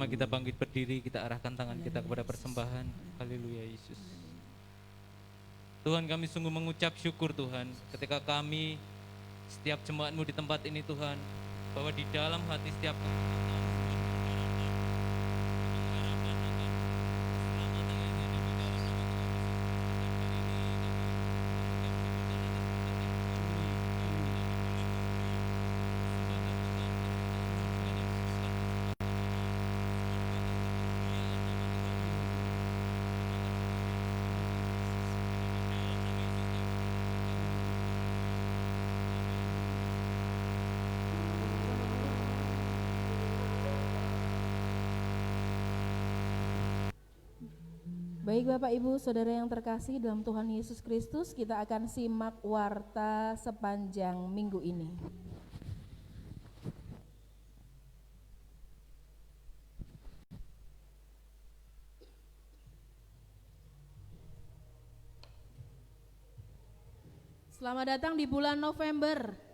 Sama-sama kita bangkit berdiri, kita arahkan tangan kita kepada persembahan. Haleluya Yesus. Tuhan, kami sungguh mengucap syukur Tuhan ketika kami setiap jemaat-Mu di tempat ini Tuhan, bahwa di dalam hati setiap Baik Bapak Ibu Saudara yang terkasih dalam Tuhan Yesus Kristus, kita akan simak warta sepanjang minggu ini. Selamat datang di bulan November.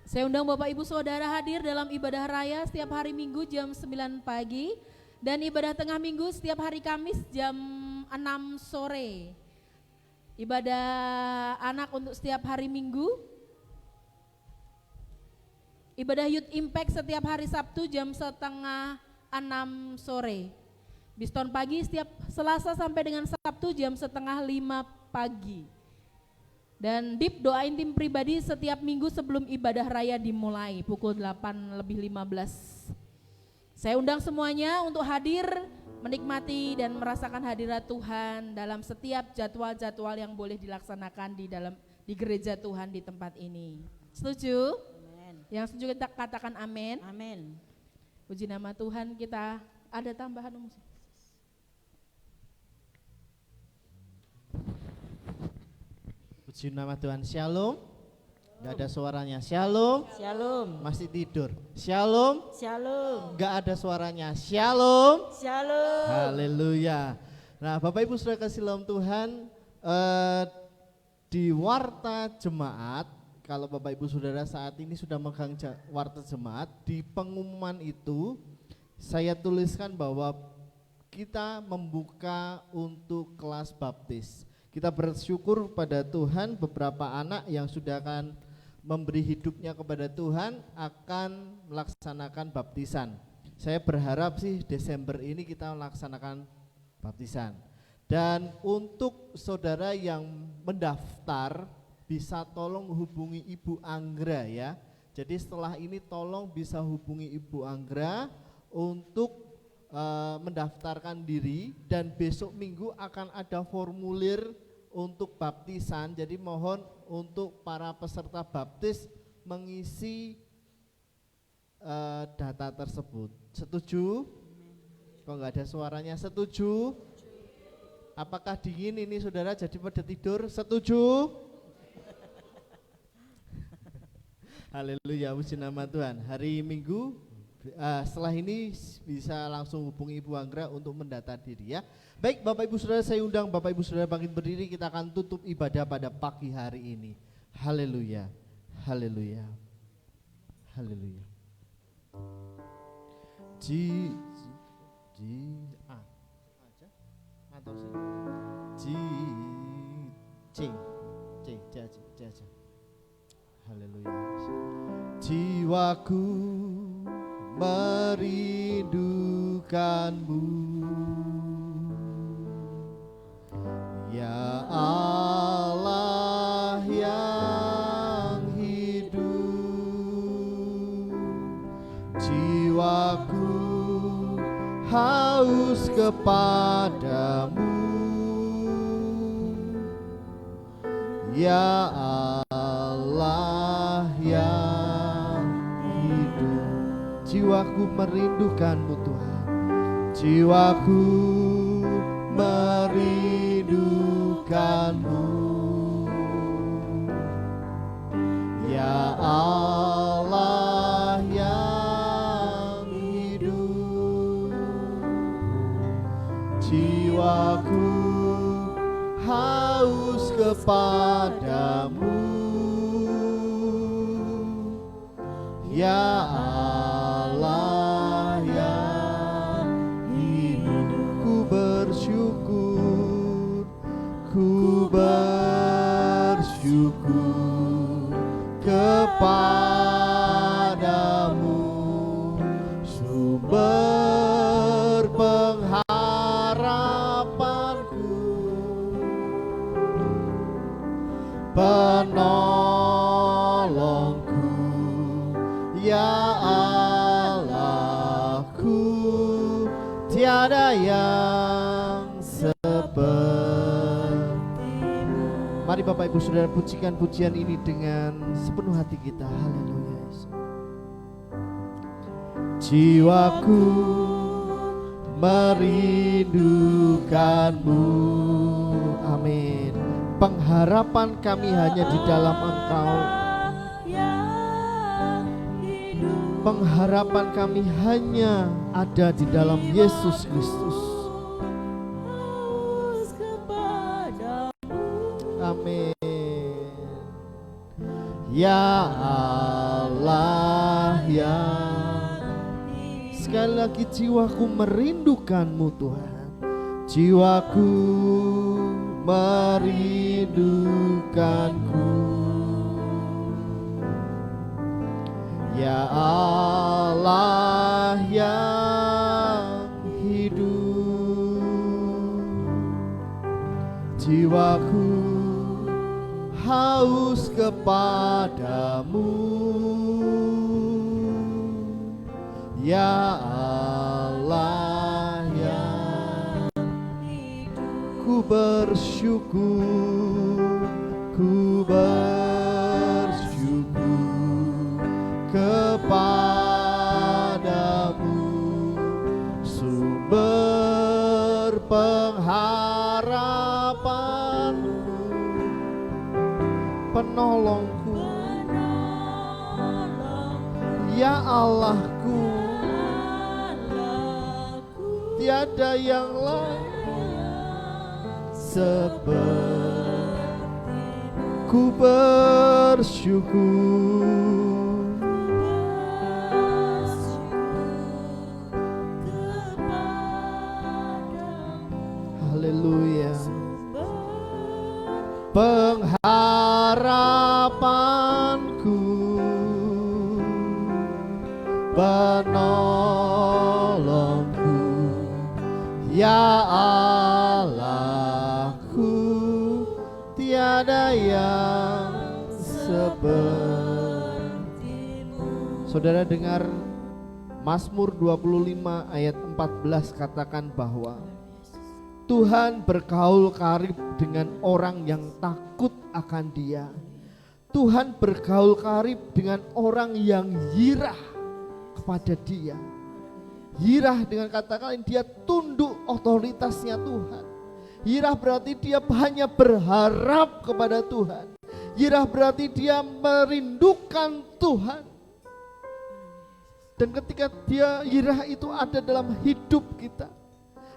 Saya undang Bapak Ibu Saudara hadir dalam ibadah raya setiap hari Minggu jam 9 pagi dan ibadah tengah minggu setiap hari Kamis jam 6 sore. Ibadah anak untuk setiap hari Minggu. Ibadah Youth Impact setiap hari Sabtu jam setengah 6 sore. Biston pagi setiap Selasa sampai dengan Sabtu jam setengah 5 pagi. Dan Dip doain tim pribadi setiap minggu sebelum ibadah raya dimulai pukul 8:15. Saya undang semuanya untuk hadir, menikmati dan merasakan hadirat Tuhan dalam setiap jadwal-jadwal yang boleh dilaksanakan di gereja Tuhan di tempat ini. Setuju? Amen. Yang setuju kita katakan amin. Amin. Puji nama Tuhan. Kita ada tambahan musik. Puji nama Tuhan. Shalom. Gak ada suaranya. Shalom. Shalom. Masih tidur. Shalom. Shalom. Gak ada suaranya. Shalom. Shalom. Haleluya. Nah, Bapak Ibu Saudara kasih dalam Tuhan, di warta jemaat, kalau Bapak Ibu Saudara saat ini sudah megang warta jemaat, di pengumuman itu saya tuliskan bahwa kita membuka untuk kelas baptis. Kita bersyukur pada Tuhan, beberapa anak yang sudah akan memberi hidupnya kepada Tuhan akan melaksanakan baptisan. Saya berharap sih Desember ini kita melaksanakan baptisan. Dan untuk saudara yang mendaftar bisa tolong hubungi Ibu Anggra ya. Jadi setelah ini tolong bisa hubungi Ibu Anggra untuk mendaftarkan diri, dan besok minggu akan ada formulir untuk baptisan. Jadi mohon untuk para peserta baptis mengisi data tersebut. Setuju? Kok nggak ada suaranya? Setuju? Apakah dingin ini saudara jadi pada tidur? Setuju? Haleluya, puji nama Tuhan. Hari Minggu setelah ini bisa langsung hubungi Ibu Anggra untuk mendata diri ya. Baik Bapak Ibu Saudara, saya undang Bapak Ibu Saudara bangkit berdiri, kita akan tutup ibadah pada pagi hari ini. Haleluya, haleluya, haleluya. Atau C. Haleluya. Jiwaku merindukanmu, ya Allah yang hidup. Jiwaku haus kepadamu, ya Allah yang hidup. Jiwaku merindukanmu Tuhan, jiwaku merindukanmu, ya Allah yang hidup. Jiwaku haus kepadamu, ya Allah yang hidup. Ku bersyukur kepadamu, sumber pengharapanku, penolongku, ya Allahku, tiada yang sepertimu. Mari Bapak Ibu Saudara pujikan pujian ini dengan sepenuh hati kita. Haleluya. Jiwaku merindukanmu, amin. Pengharapan kami hanya di dalam Engkau, pengharapan kami hanya ada di dalam Yesus Kristus. Amin. Ya Allah yang, sekali lagi jiwaku merindukanmu Tuhan, jiwaku merindukanku, ya Allah yang hidup. Jiwaku haus kepadamu, ya Allah yang ku bersyukur kepadamu, sumber pengharapanku, penolongku, ya Allahku, tiada yang lain seperti. Ku bersyukur haleluya. Pengharapanku, penolongku, ya Allahku, tiada yang sepertimu. Saudara dengar Mazmur 25 ayat 14 katakan bahwa Tuhan bergaul karib dengan orang yang takut akan Dia. Tuhan bergaul karib dengan orang yang yirah kepada Dia. Yirah dengan kata lain, dia tunduk otoritasnya Tuhan. Yirah berarti dia hanya berharap kepada Tuhan. Yirah berarti dia merindukan Tuhan. Dan ketika dia yirah itu ada dalam hidup kita,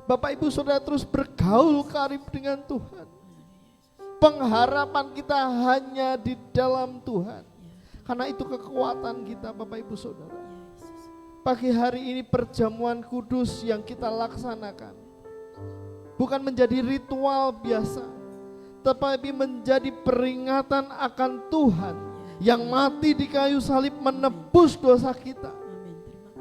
Bapak Ibu Saudara terus bergaul karib dengan Tuhan. Pengharapan kita hanya di dalam Tuhan. Karena itu kekuatan kita Bapak Ibu Saudara. Pagi hari ini perjamuan kudus yang kita laksanakan bukan menjadi ritual biasa, tetapi menjadi peringatan akan Tuhan yang mati di kayu salib menebus dosa kita.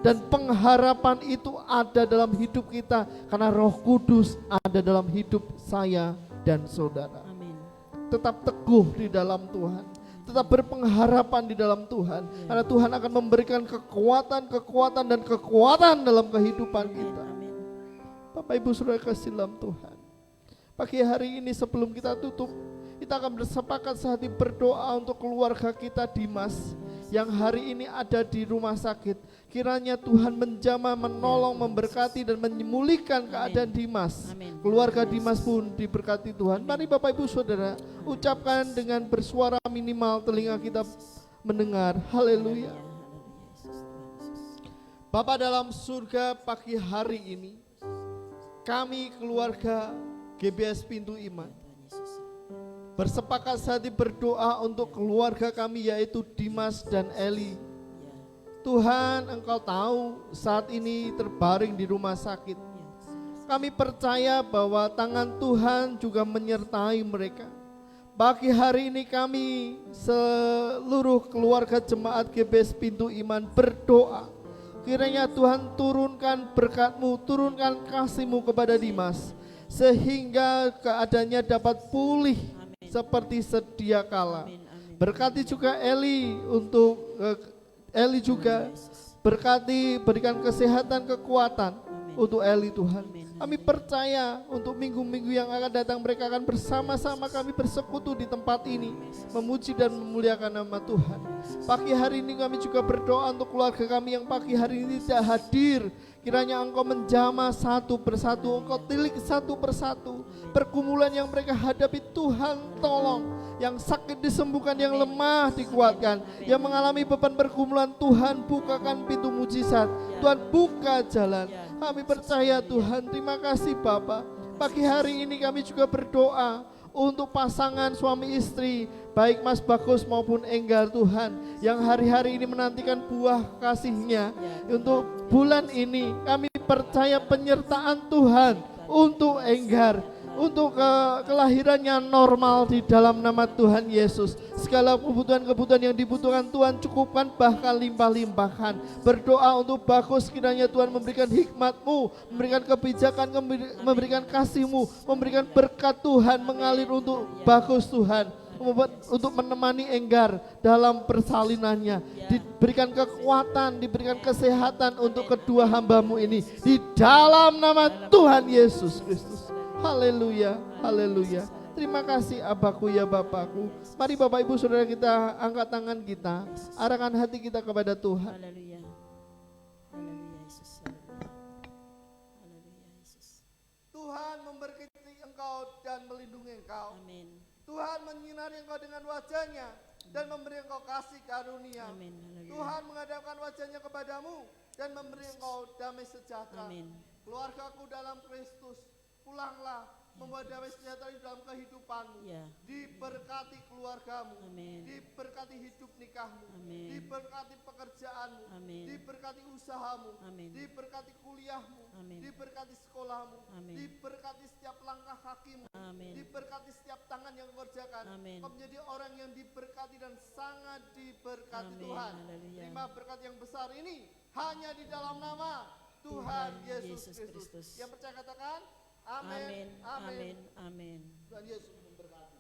Dan pengharapan itu ada dalam hidup kita karena Roh Kudus ada dalam hidup saya dan saudara. Tetap teguh di dalam Tuhan, tetap berpengharapan di dalam Tuhan, karena Tuhan akan memberikan kekuatan dan kekuatan dalam kehidupan kita. Bapak Ibu Saudara kasih dalam Tuhan, pagi hari ini sebelum kita tutup, kita akan bersepakat sehati berdoa untuk keluarga kita Dimas yang hari ini ada di rumah sakit. Kiranya Tuhan menjamah, menolong, memberkati dan memulihkan keadaan Dimas. Keluarga Dimas pun diberkati Tuhan. Mari Bapak Ibu Saudara ucapkan dengan bersuara minimal telinga kita mendengar. Haleluya. Bapa dalam surga, pagi hari ini kami keluarga GBS Pintu Iman bersepakat saat ini berdoa untuk keluarga kami yaitu Dimas dan Eli. Tuhan, Engkau tahu saat ini terbaring di rumah sakit. Kami percaya bahwa tangan Tuhan juga menyertai mereka. Pagi hari ini kami seluruh keluarga jemaat GBS Pintu Iman berdoa. Kiranya Tuhan turunkan berkat-Mu, turunkan kasih-Mu kepada Dimas, sehingga keadaannya dapat pulih seperti sedia kala. Berkati juga Eli untuk Eli juga berkati, berikan kesehatan, kekuatan untuk Eli Tuhan. Kami percaya untuk minggu-minggu yang akan datang mereka akan bersama-sama kami bersekutu di tempat ini, memuji dan memuliakan nama Tuhan. Pagi hari ini kami juga berdoa untuk keluarga kami yang pagi hari ini tidak hadir. Kiranya Engkau menjamah satu persatu, Engkau tilik satu persatu pergumulan yang mereka hadapi. Tuhan tolong, yang sakit disembuhkan, yang lemah dikuatkan, yang mengalami beban pergumulan Tuhan bukakan pintu mujizat, Tuhan buka jalan. Kami percaya Tuhan. Terima kasih Bapa. Pagi hari ini kami juga berdoa untuk pasangan suami istri, baik Mas Bagus maupun Enggar Tuhan, yang hari-hari ini menantikan buah kasih-Nya. Untuk bulan ini kami percaya penyertaan Tuhan untuk Enggar, untuk kelahirannya normal di dalam nama Tuhan Yesus. Segala kebutuhan-kebutuhan yang dibutuhkan Tuhan cukupkan, bahkan limpah-limpahkan. Berdoa untuk Bagus, kiranya Tuhan memberikan hikmat-Mu, memberikan kebijakan, memberikan kasih-Mu, memberikan berkat Tuhan mengalir untuk Bagus Tuhan, untuk menemani Enggar dalam persalinannya. Diberikan kekuatan, diberikan kesehatan untuk kedua hamba-Mu ini di dalam nama Tuhan Yesus Kristus. Haleluya, haleluya. Terima kasih Abaku ya Bapakku. Mari Bapak Ibu Saudara kita angkat tangan kita, arahkan hati kita kepada Tuhan. Haleluya. Haleluya Yesus. Haleluya Yesus. Tuhan memberkati engkau dan melindungi engkau. Amin. Tuhan menyinari engkau dengan wajah-Nya dan memberi engkau kasih karunia. Amin. Haleluya. Tuhan menghadapkan wajah-Nya kepadamu dan memberi engkau damai sejahtera. Amin. Keluargaku dalam Kristus, pulanglah membawa damai sejahtera di dalam kehidupanmu. Ya. Diberkati keluargamu, Amin. diberkati hidup nikahmu, Amin. diberkati pekerjaanmu, Amin. diberkati usahamu, Amin. diberkati kuliahmu, Amin. diberkati sekolahmu, Amin. diberkati setiap langkah kakimu, Amin. diberkati setiap tangan yang mengerjakan. Amin. Kau menjadi orang yang diberkati dan sangat diberkati Amin. Tuhan. Haleluya. Terima berkat yang besar ini hanya di dalam nama Tuhan Yesus Yesus Kristus. Kristus. Yang percaya katakan Amin. amin. Amin. Amin. Tuhan Yesus memberkati.